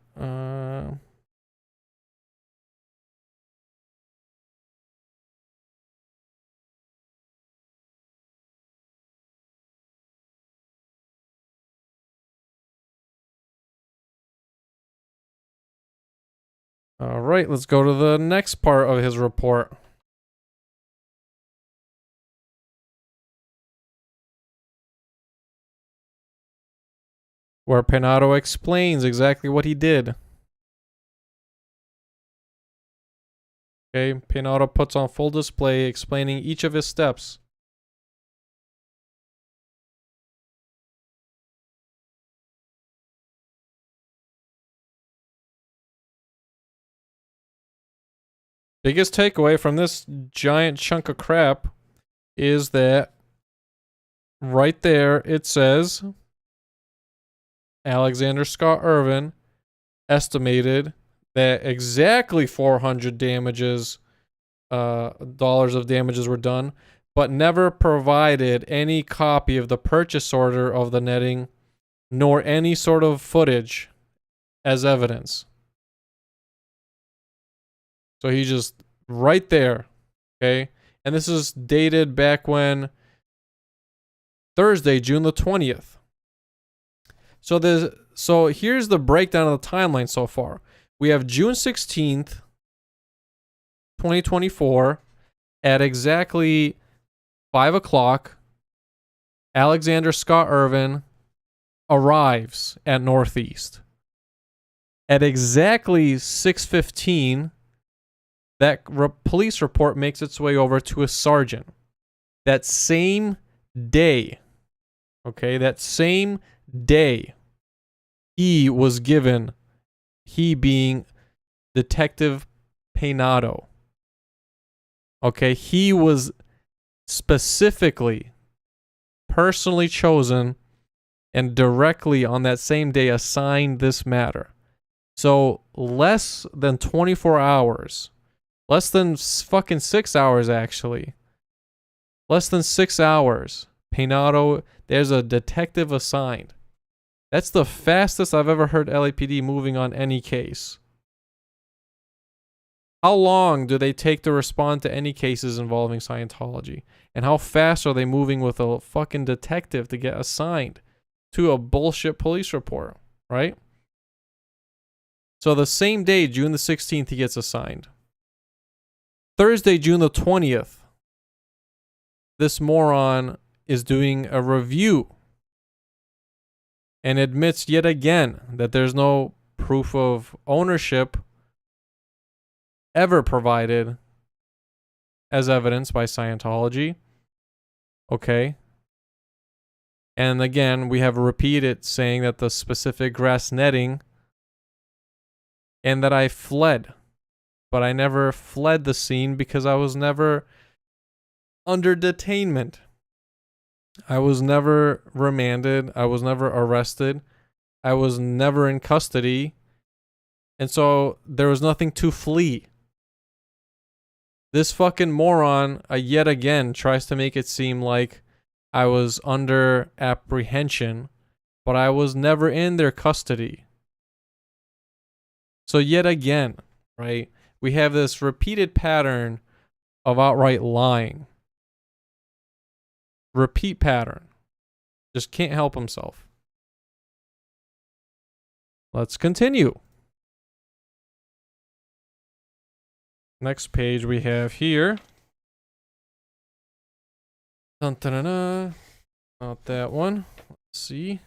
Speaker 1: All right, let's go to the next part of his report. Where Peinado explains exactly what he did. Okay, Peinado puts on full display explaining each of his steps. Biggest takeaway from this giant chunk of crap is that right there it says Alexander Scott Irvin estimated that exactly 400 dollars of damages were done, but never provided any copy of the purchase order of the netting, nor any sort of footage as evidence. So he just right there, okay? And this is dated back when Thursday, June the 20th. So here's the breakdown of the timeline so far. We have June 16th, 2024 at exactly 5 o'clock. Alexander Scott Irvin arrives at Northeast. At exactly 6:15, that police report makes its way over to a sergeant. That same day, okay, that same day, he was given, he being Detective Penato. Okay, he was specifically, personally chosen and directly on that same day assigned this matter. So less than 24 hours, less than fucking 6 hours actually, less than 6 hours, Penato, there's a detective assigned. That's the fastest I've ever heard LAPD moving on any case. How long do they take to respond to any cases involving Scientology? And how fast are they moving with a fucking detective to get assigned to a bullshit police report, right? So the same day, June the 16th, he gets assigned. Thursday, June the 20th, this moron is doing a review and admits yet again that there's no proof of ownership ever provided as evidence by Scientology. Okay. And again, we have repeated saying that the specific grass netting and that I fled. But I never fled the scene because I was never under detainment. I was never remanded. I was never arrested. I was never in custody. And so there was nothing to flee. This fucking moron, yet again, tries to make it seem like I was under apprehension, but I was never in their custody. So yet again, right, we have this repeated pattern of outright lying. Repeat pattern. Just can't help himself. Let's continue. Next page we have here. Dun, dun, dun, dun. Not that one. Let's see.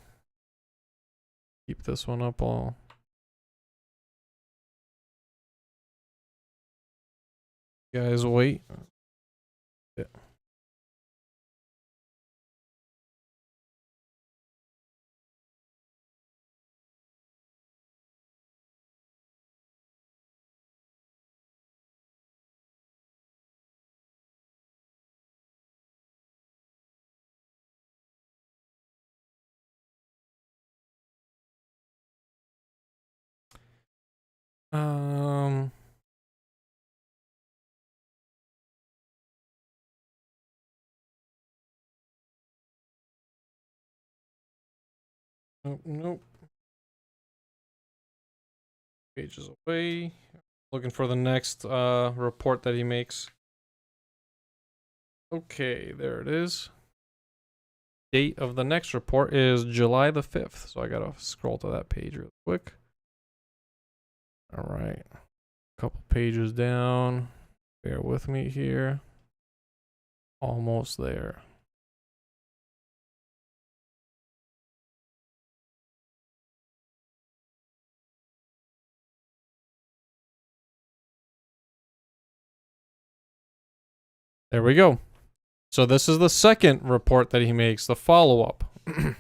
Speaker 1: Keep this one up all. Guys, wait. Yeah. Nope. Pages away. Looking for the next report that he makes. Okay, there it is. Date of the next report is July the 5th. So I gotta scroll to that page real quick. All right. Couple pages down. Bear with me here. Almost there. There we go. So this is the second report that he makes, the follow-up. The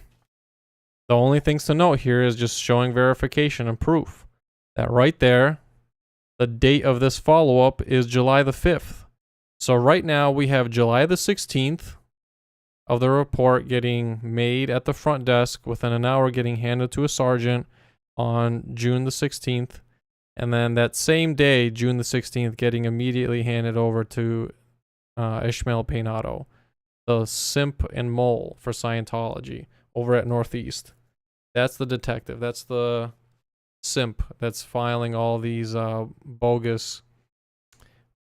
Speaker 1: only things to note here is just showing verification and proof. That right there, the date of this follow-up is July the 5th. So right now we have July the 16th of the report getting made at the front desk, within an hour getting handed to a sergeant on June the 16th. And then that same day, June the 16th, getting immediately handed over to Ishmael Penato, the simp and mole for Scientology over at Northeast. That's the detective. That's the simp that's filing all these bogus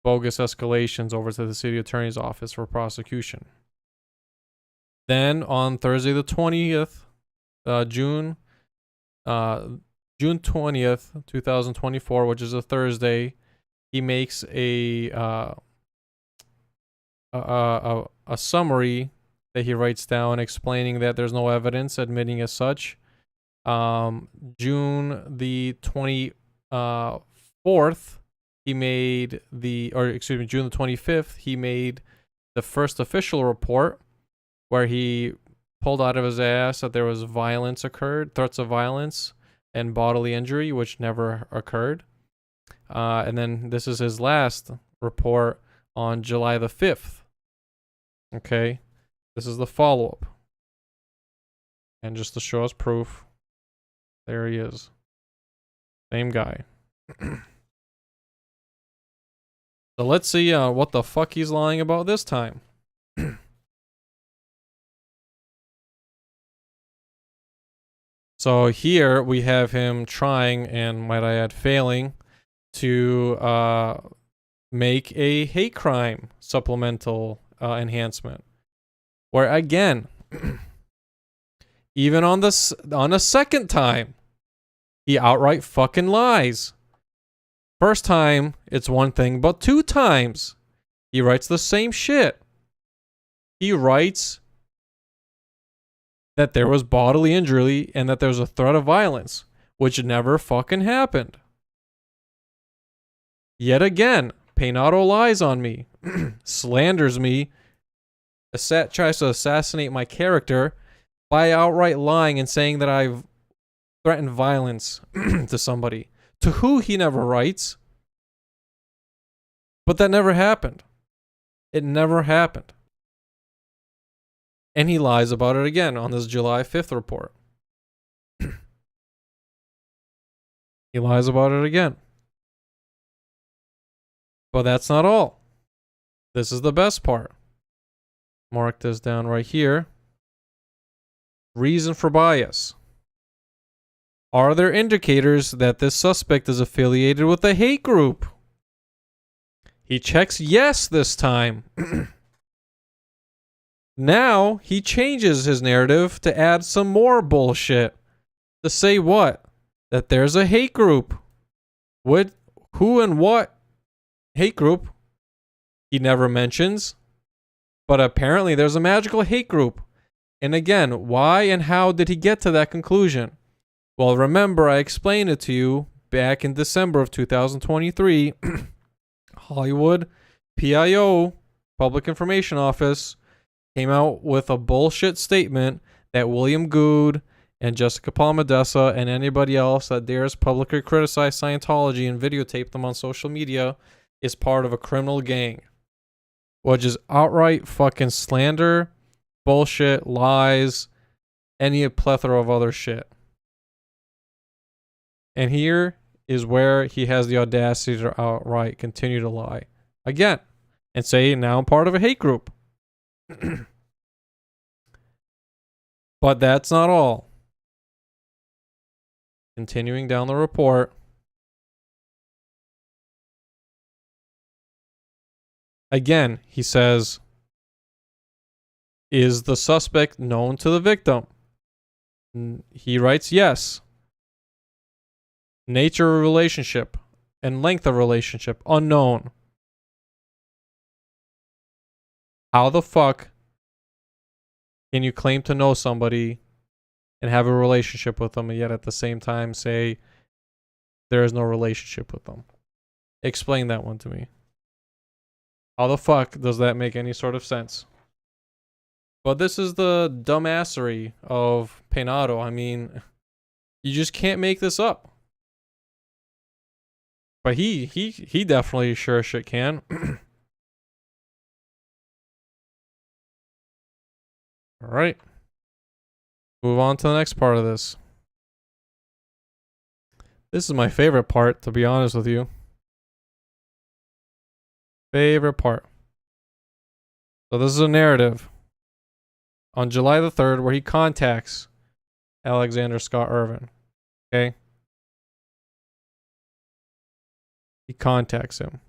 Speaker 1: bogus escalations over to the city attorney's office for prosecution. Then on Thursday the 20th, June 20th, 2024, which is a Thursday, he makes a summary that he writes down explaining that there's no evidence, admitting as such. June the 24th, June the 25th, he made the first official report where he pulled out of his ass that there was violence occurred, threats of violence and bodily injury, which never occurred. And then this is his last report on July the 5th. Okay, this is the follow-up. And just to show us proof, there he is. Same guy. So let's see what the fuck he's lying about this time. So here we have him trying, and might I add failing, to make a hate crime supplemental enhancement. Where again, even on a second time, he outright fucking lies. First time, it's one thing, but 2 times, he writes the same shit. He writes that there was bodily injury and that there was a threat of violence, which never fucking happened. Yet again, Penato lies on me, slanders me, tries to assassinate my character by outright lying and saying that I've threatened violence to somebody, to who he never writes. But that never happened. It never happened. And he lies about it again on this July 5th report. He lies about it again. But that's not all. This is the best part. Mark this down right here. Reason for bias. Are there indicators that this suspect is affiliated with a hate group? He checks yes this time. Now he changes his narrative to add some more bullshit. To say what? That there's a hate group. With who and what hate group? He never mentions. But apparently there's a magical hate group. And again, why and how did he get to that conclusion? Well, remember I explained it to you back in December of 2023. Hollywood PIO, Public Information Office, came out with a bullshit statement that William Good and Jessica Palmadessa and anybody else that dares publicly criticize Scientology and videotape them on social media is part of a criminal gang. Which is outright fucking slander, bullshit, lies, any plethora of other shit. And here is where he has the audacity to outright continue to lie. Again. And say, now I'm part of a hate group. But that's not all. Continuing down the report. Again, he says, is the suspect known to the victim? He writes yes. Nature of relationship and length of relationship unknown. How the fuck can you claim to know somebody and have a relationship with them and yet at the same time say there is no relationship with them? Explain that one to me. How the fuck does that make any sort of sense? But this is the dumbassery of Penato. I mean, you just can't make this up. But he definitely sure as shit can. All right. Move on to the next part of this. This is my favorite part, to be honest with you. Favorite part. So this is a narrative on July the 3rd where he contacts Alexander Scott Irvin. Okay? He contacts him.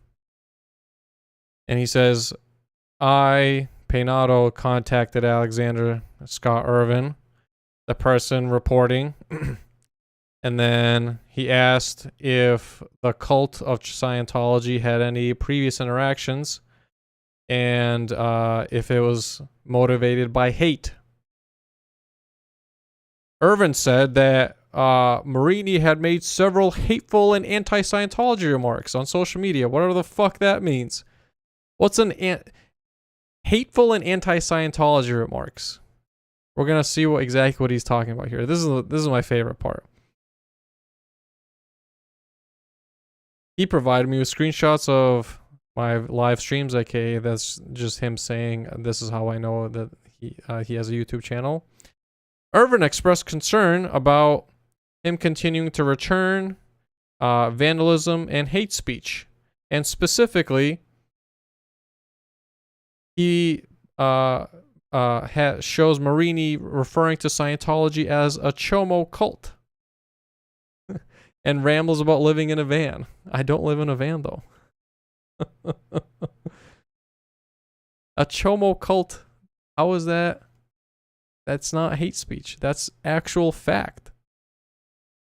Speaker 1: And he says, I, Penato, contacted Alexander Scott Irvin, the person reporting. And then he asked if the cult of Scientology had any previous interactions and if it was motivated by hate. Irvin said that Marini had made several hateful and anti-Scientology remarks on social media, whatever the fuck that means. What's hateful and anti-Scientology remarks? We're gonna see exactly what he's talking about here. This is my favorite part. He provided me with screenshots of my live streams, aka that's just him saying this is how I know that he has a YouTube channel. Irvin expressed concern about him continuing to return vandalism and hate speech, and specifically, he shows Marini referring to Scientology as a chomo cult. And rambles about living in a van. I don't live in a van, though. A chomo cult. How is that? That's not hate speech. That's actual fact.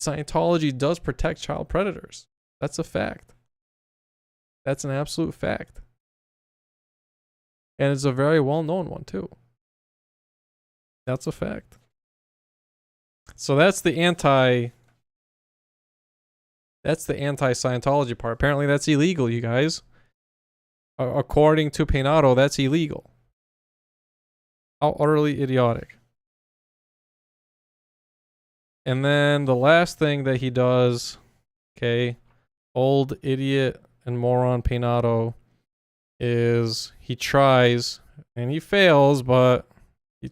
Speaker 1: Scientology does protect child predators. That's a fact. That's an absolute fact. And it's a very well-known one, too. That's a fact. So that's the anti-Scientology part. Apparently that's illegal, you guys. According to Penato, that's illegal. How utterly idiotic. And then the last thing that he does, okay, old idiot and moron Penato, is he tries, and he fails, but he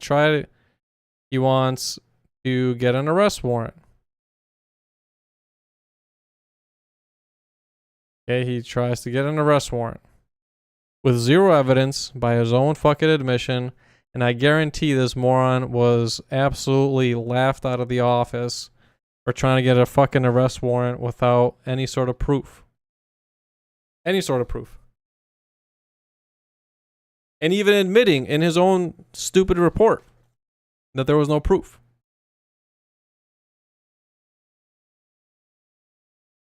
Speaker 1: wants to get an arrest warrant. Okay, he tries to get an arrest warrant with zero evidence by his own fucking admission, and I guarantee this moron was absolutely laughed out of the office for trying to get a fucking arrest warrant without any sort of proof. Any sort of proof. And even admitting in his own stupid report that there was no proof.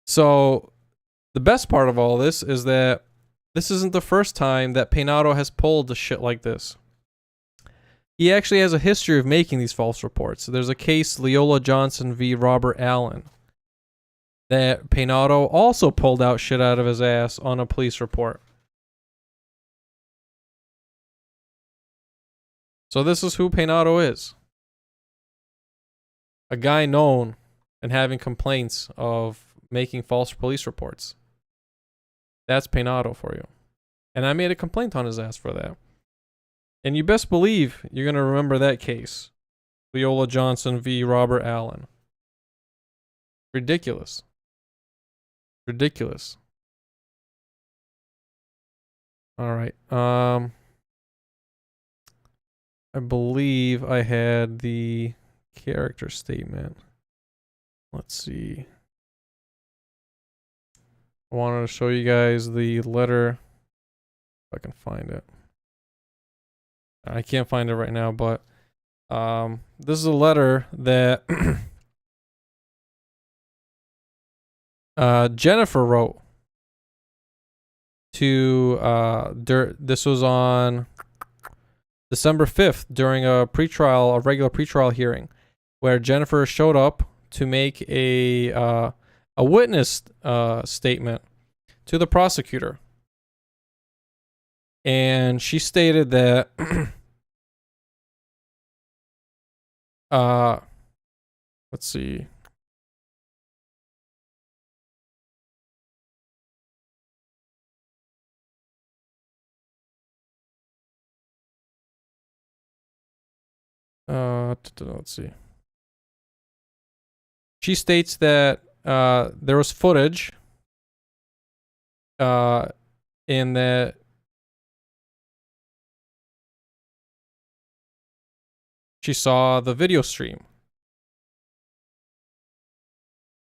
Speaker 1: So the best part of all this is that this isn't the first time that Penato has pulled shit like this. He actually has a history of making these false reports. There's a case, Leola Johnson v. Robert Allen, that Penato also pulled out shit out of his ass on a police report. So this is who Penato is. A guy known and having complaints of making false police reports. That's Penato for you. And I made a complaint on his ass for that. And you best believe you're going to remember that case. Leola Johnson v. Robert Allen. Ridiculous. Ridiculous. All right. I believe I had the character statement. Let's see. I wanted to show you guys the letter. If I can find it. I can't find it right now, but this is a letter that Jennifer wrote to this was on December 5th during a regular pretrial hearing, where Jennifer showed up to make a witness statement to the prosecutor. And she stated that let's see. Let's see. She states that there was footage in that she saw the video stream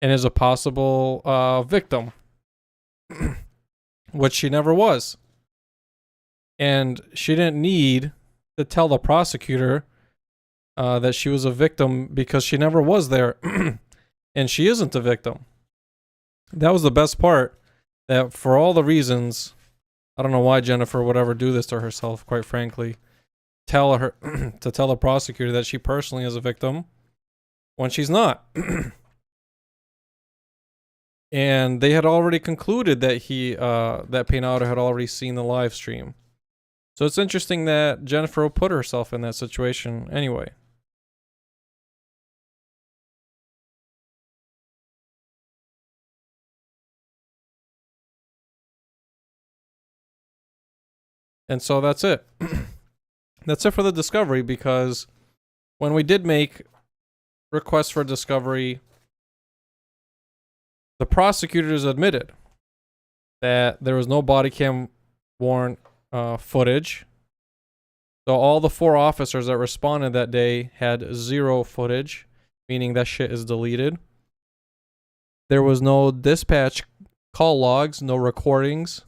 Speaker 1: and is a possible victim, which she never was. And she didn't need to tell the prosecutor that she was a victim because she never was there. And she isn't a victim. That was the best part. That for all the reasons, I don't know why Jennifer would ever do this to herself, quite frankly. Tell her to tell the prosecutor that she personally is a victim when she's not. And they had already concluded that that Peinado had already seen the live stream. So it's interesting that Jennifer put herself in that situation anyway. And so that's it. That's it for the discovery, because when we did make requests for discovery, the prosecutors admitted that there was no body cam worn footage. So all the 4 officers that responded that day had 0 footage, meaning that shit is deleted. There was no dispatch call logs, no recordings,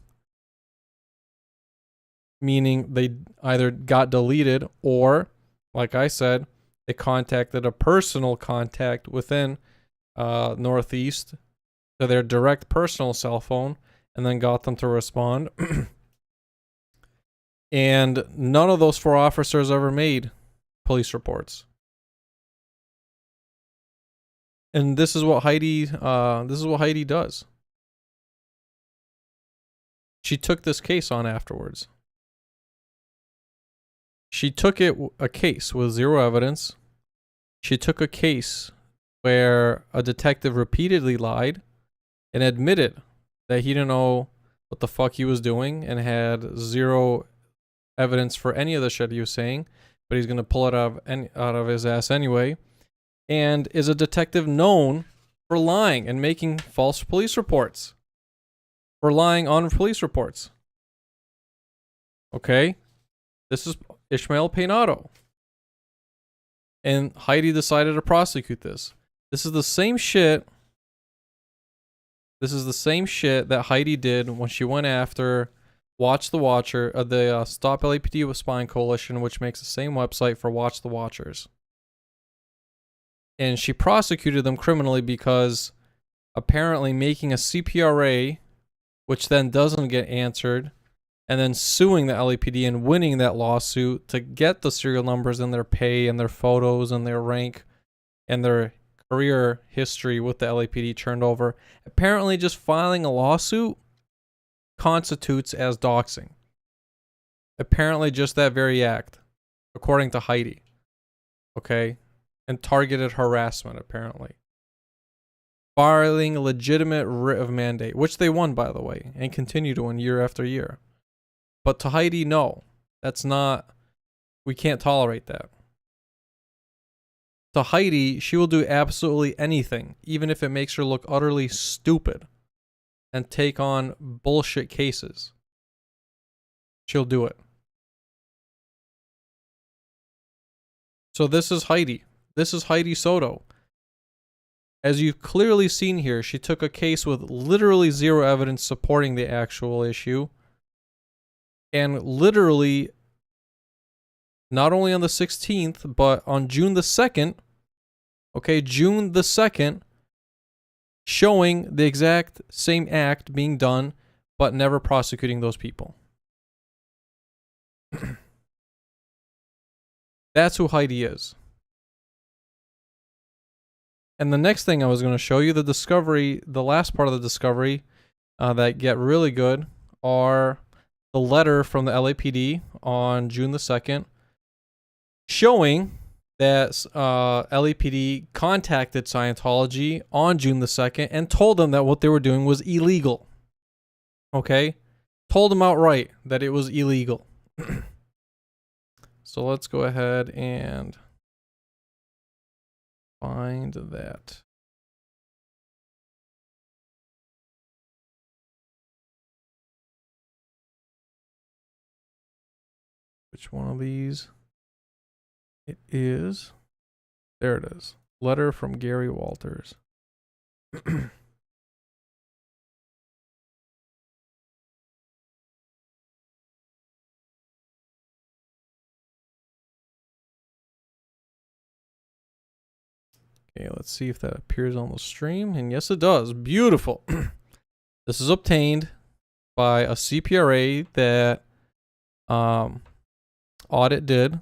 Speaker 1: meaning they either got deleted or, like I said, they contacted a personal contact within Northeast to their direct personal cell phone and then got them to respond. And none of those 4 officers ever made police reports. And this is what Hydee does. She took this case on afterwards. She took a case with 0 evidence. She took a case where a detective repeatedly lied and admitted that he didn't know what the fuck he was doing and had 0 evidence for any of the shit he was saying, but he's going to pull it out of his ass anyway. And is a detective known for lying and making false police reports. For lying on police reports. Okay? This is Ishmael Peinado. And Hydee decided to prosecute this. This is the same shit. This is the same shit that Hydee did when she went after Watch the Watcher, the Stop LAPD with Spying Coalition, which makes the same website for Watch the Watchers. And she prosecuted them criminally because apparently making a CPRA, which then doesn't get answered, and then suing the LAPD and winning that lawsuit to get the serial numbers and their pay and their photos and their rank and their career history with the LAPD turned over. Apparently just filing a lawsuit constitutes as doxing. Apparently just that very act, according to Hydee. Okay? And targeted harassment, apparently. Filing a legitimate writ of mandate, which they won, by the way, and continue to win year after year. But to Hydee, no. That's not... We can't tolerate that. To Hydee, she will do absolutely anything, even if it makes her look utterly stupid, and take on bullshit cases. She'll do it. So this is Hydee. This is Hydee Soto. As you've clearly seen here, she took a case with literally 0 evidence supporting the actual issue. And literally, not only on the 16th, but on June the 2nd, okay, June the 2nd, showing the exact same act being done, but never prosecuting those people. That's who Hydee is. And the next thing I was going to show you, the discovery, the last part of the discovery that get really good are the letter from the LAPD on June the 2nd showing that LAPD contacted Scientology on June the 2nd and told them that what they were doing was illegal. Okay? Told them outright that it was illegal. So let's go ahead and find that. Which one of these? It is. There it is. Letter from Gary Walters. Okay, let's see if that appears on the stream. And yes, it does. Beautiful. This is obtained by a CPRA that audit did.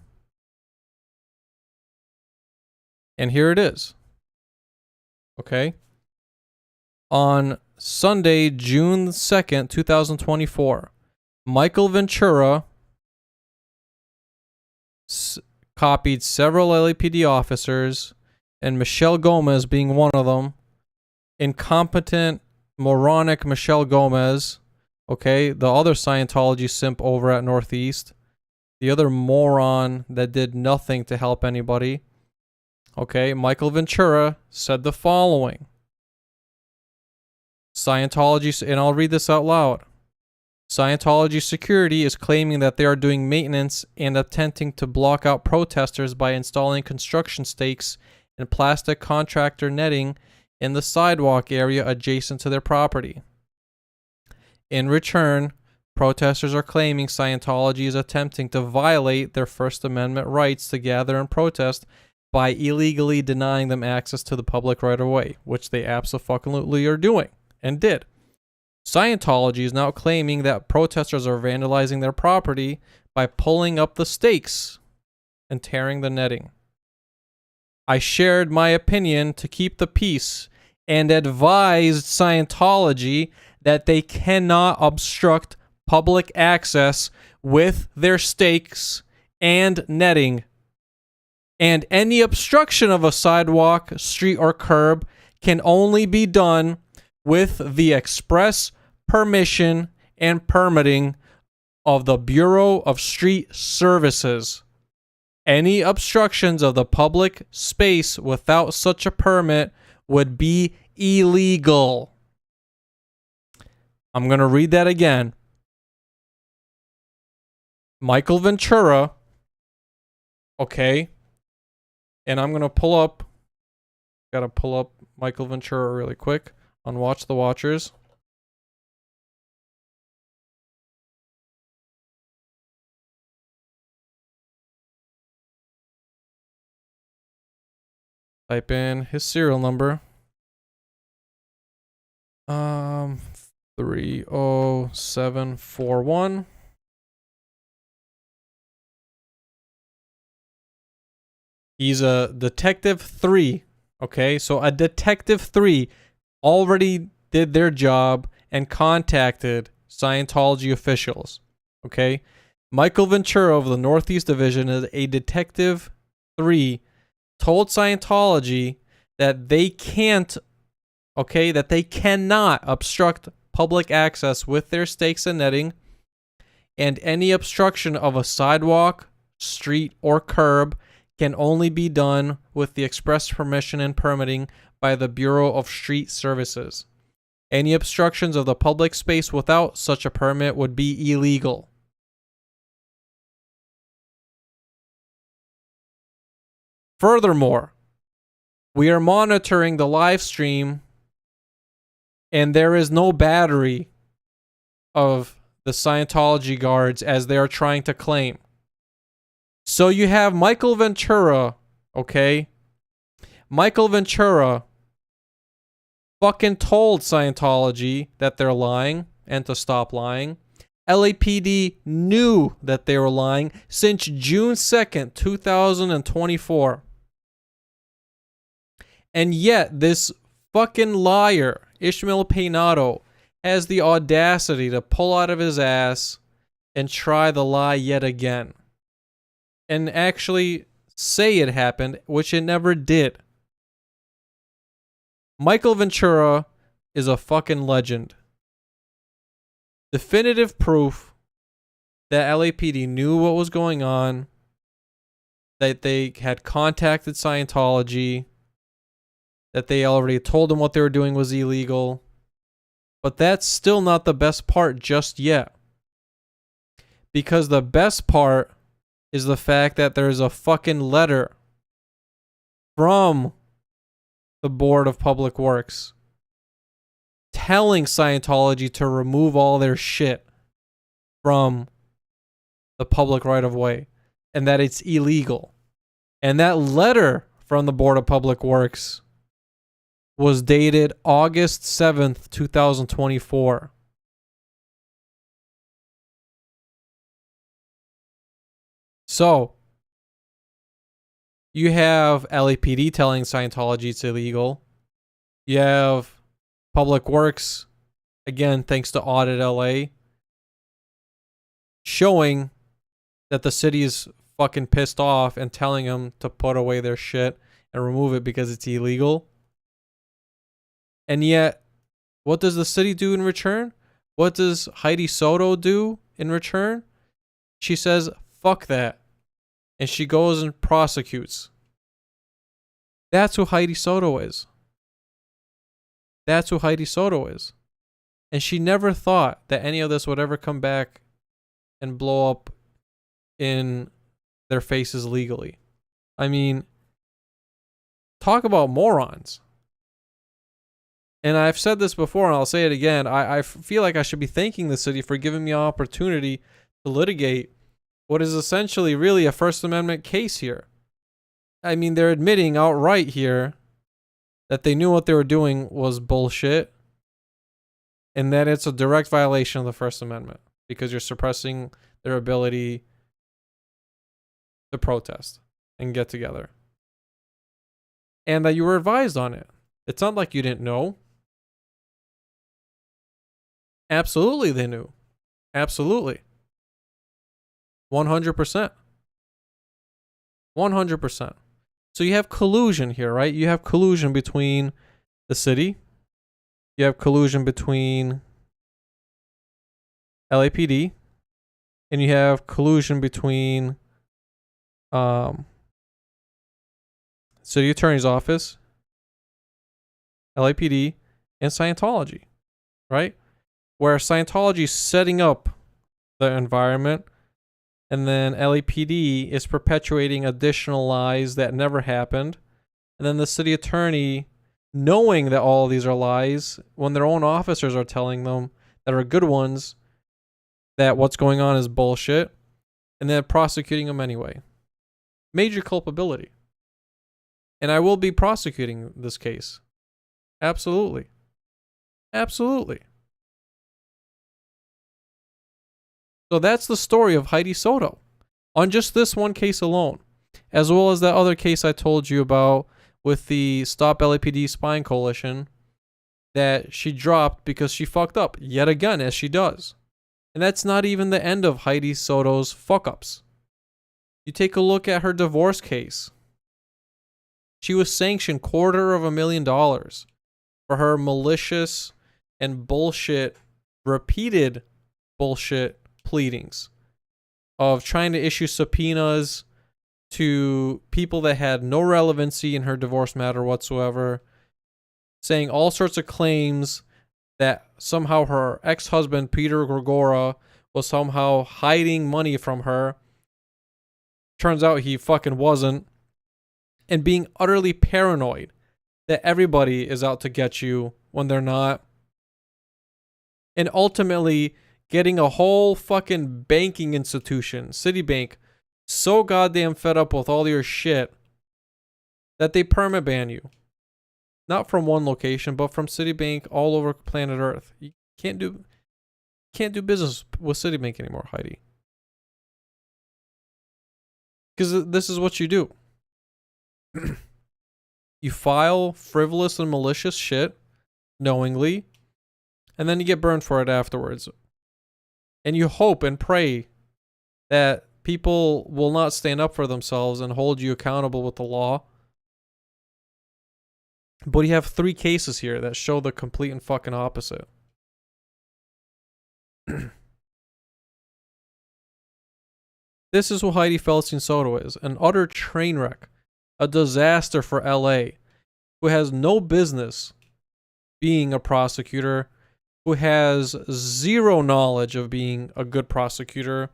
Speaker 1: And here it is. Okay. On Sunday, June 2nd, 2024, Michael Ventura copied several LAPD officers, and Michelle Gomez being one of them. Incompetent, moronic Michelle Gomez. Okay, the other Scientology simp over at Northeast. The other moron that did nothing to help anybody. Okay, Michael Ventura said the following. Scientology, and I'll read this out loud. Scientology security is claiming that they are doing maintenance and attempting to block out protesters by installing construction stakes and plastic contractor netting in the sidewalk area adjacent to their property. In return, protesters are claiming Scientology is attempting to violate their First Amendment rights to gather and protest by illegally denying them access to the public right-of-way, which they absolutely are doing, and did. Scientology is now claiming that protesters are vandalizing their property by pulling up the stakes and tearing the netting. I shared my opinion to keep the peace and advised Scientology that they cannot obstruct public access with their stakes and netting. And any obstruction of a sidewalk, street, or curb can only be done with the express permission and permitting of the Bureau of Street Services. Any obstructions of the public space without such a permit would be illegal. I'm going to read that again. Michael Ventura, okay, and I'm going to pull up, got to pull up Michael Ventura really quick on Watch the Watchers. Type in his serial number. 30741. He's a detective 3. Okay, so a detective 3 already did their job and contacted Scientology officials. Okay, Michael Ventura of the Northeast Division is a detective 3. Told Scientology that they can't, okay, that they cannot obstruct public access with their stakes and netting, and any obstruction of a sidewalk, street, or curb can only be done with the express permission and permitting by the Bureau of Street Services. Any obstructions of the public space without such a permit would be illegal. Furthermore, we are monitoring the live stream, and there is no battery of the Scientology guards as they are trying to claim. So you have Michael Ventura, okay? Michael Ventura fucking told Scientology that they're lying and to stop lying. LAPD knew that they were lying since June 2nd, 2024. And yet, this fucking liar, Ishmael Peinado, has the audacity to pull out of his ass and try the lie yet again. And actually say it happened, which it never did. Michael Ventura is a fucking legend. Definitive proof that LAPD knew what was going on, that they had contacted Scientology, that they already told them what they were doing was illegal. But that's still not the best part just yet. Because the best part is the fact that there's a fucking letter from the Board of Public Works telling Scientology to remove all their shit from the public right of way and that it's illegal. And that letter from the Board of Public Works was dated August 7th, 2024. So, you have LAPD telling Scientology it's illegal. You have Public Works, again, thanks to Audit LA, showing that the city is fucking pissed off and telling them to put away their shit and remove it because it's illegal. And yet, what does the city do in return? What does Hydee Soto do in return? She says, fuck that. And she goes and prosecutes. That's who Hydee Soto is. That's who Hydee Soto is. And she never thought that any of this would ever come back and blow up in their faces legally. I mean, talk about morons. And I've said this before and I'll say it again. I feel like I should be thanking the city for giving me an opportunity to litigate what is essentially really a First Amendment case here. I mean, they're admitting outright here that they knew what they were doing was bullshit and that it's a direct violation of the First Amendment because you're suppressing their ability to protest and get together. And that you were advised on it. It's not like you didn't know. Absolutely they knew. Absolutely. 100%. 100%. So you have collusion here, right? You have collusion between the city. You have collusion between LAPD. And you have collusion between City Attorney's Office, LAPD, and Scientology, right? Where Scientology is setting up the environment, and then LAPD is perpetuating additional lies that never happened. And then the city attorney, knowing that all of these are lies, when their own officers are telling them that are good ones, that what's going on is bullshit, and then prosecuting them anyway. Major culpability. And I will be prosecuting this case. Absolutely. Absolutely. So that's the story of Hydee Soto on just this one case alone, as well as that other case I told you about with the Stop LAPD Spying Coalition that she dropped because she fucked up yet again, as she does. And that's not even the end of Hydee Soto's fuck-ups. You take a look at her divorce case. She was sanctioned $250,000 for her malicious and bullshit, repeated bullshit pleadings of trying to issue subpoenas to people that had no relevancy in her divorce matter whatsoever, saying all sorts of claims that somehow her ex-husband, Peter Gregora, was somehow hiding money from her. Turns out he fucking wasn't. And being utterly paranoid that everybody is out to get you when they're not. And ultimately getting a whole fucking banking institution, Citibank, so goddamn fed up with all your shit that they perma ban you. Not from one location, but from Citibank all over planet Earth. You can't do business with Citibank anymore, Hydee. Because this is what you do. You file frivolous and malicious shit knowingly, and then you get burned for it afterwards. And you hope and pray that people will not stand up for themselves and hold you accountable with the law. But you have 3 cases here that show the complete and fucking opposite. This is what Hydee Feldstein Soto is. An utter train wreck. A disaster for LA. Who has no business being a prosecutor. Who has zero knowledge of being a good prosecutor.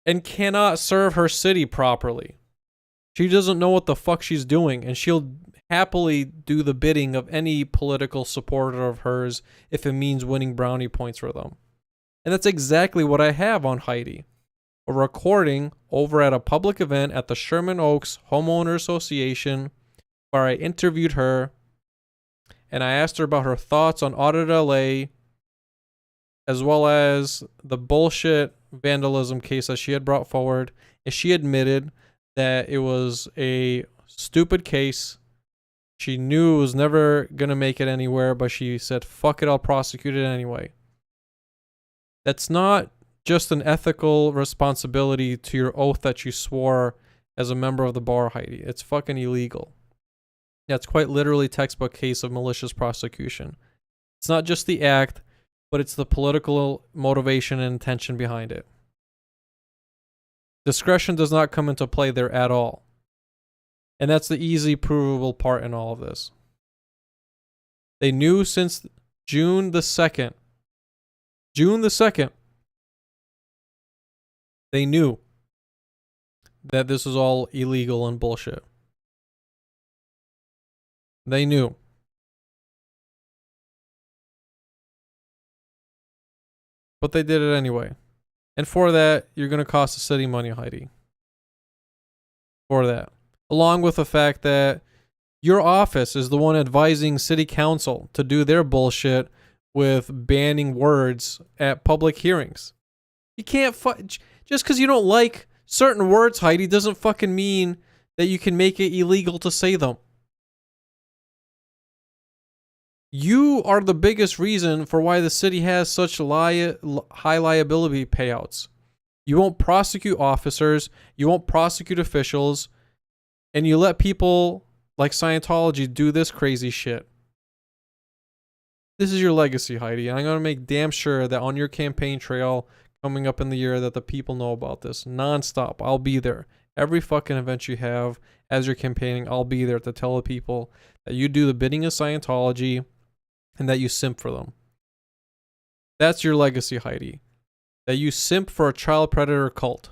Speaker 1: And cannot serve her city properly. She doesn't know what the fuck she's doing. And she'll happily do the bidding of any political supporter of hers if it means winning brownie points for them. And that's exactly what I have on Hydee. a recording over at a public event at the Sherman Oaks Homeowner Association where I interviewed her and I asked her about her thoughts on Audit LA as well as the bullshit vandalism case that she had brought forward. And she admitted that it was a stupid case. She knew it was never going to make it anywhere, but she said, fuck it, I'll prosecute it anyway. That's not just an ethical responsibility to your oath that you swore as a member of the bar, Hydee. It's fucking illegal. That's quite literally textbook case of malicious prosecution. It's not just the act, but it's the political motivation and intention behind it. Discretion does not come into play there at all. And that's the easy provable part in all of this. They knew since June the 2nd, they knew that this was all illegal and bullshit. They knew. But they did it anyway. And for that, you're going to cost the city money, Hydee. For that. Along with the fact that your office is the one advising city council to do their bullshit with banning words at public hearings. You can't just because you don't like certain words, Hydee, doesn't fucking mean that you can make it illegal to say them. You are the biggest reason for why the city has such high liability payouts. You won't prosecute officers, you won't prosecute officials, and you let people like Scientology do this crazy shit. This is your legacy, Hydee. I'm going to make damn sure that on your campaign trail coming up in the year that the people know about this. Non-stop. I'll be there. Every fucking event you have as you're campaigning, I'll be there to tell the people that you do the bidding of Scientology and that you simp for them. That's your legacy, Hydee. That you simp for a child predator cult.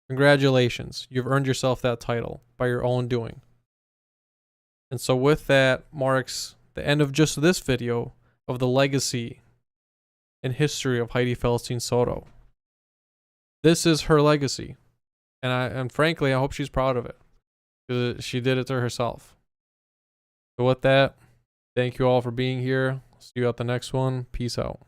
Speaker 1: Congratulations. You've earned yourself that title by your own doing. And so with that marks the end of just this video of the legacy and history of Hydee Feldstein Soto. This is her legacy. And frankly, I hope she's proud of it. Because she did it to herself. So with that, thank you all for being here. See you at the next one. Peace out.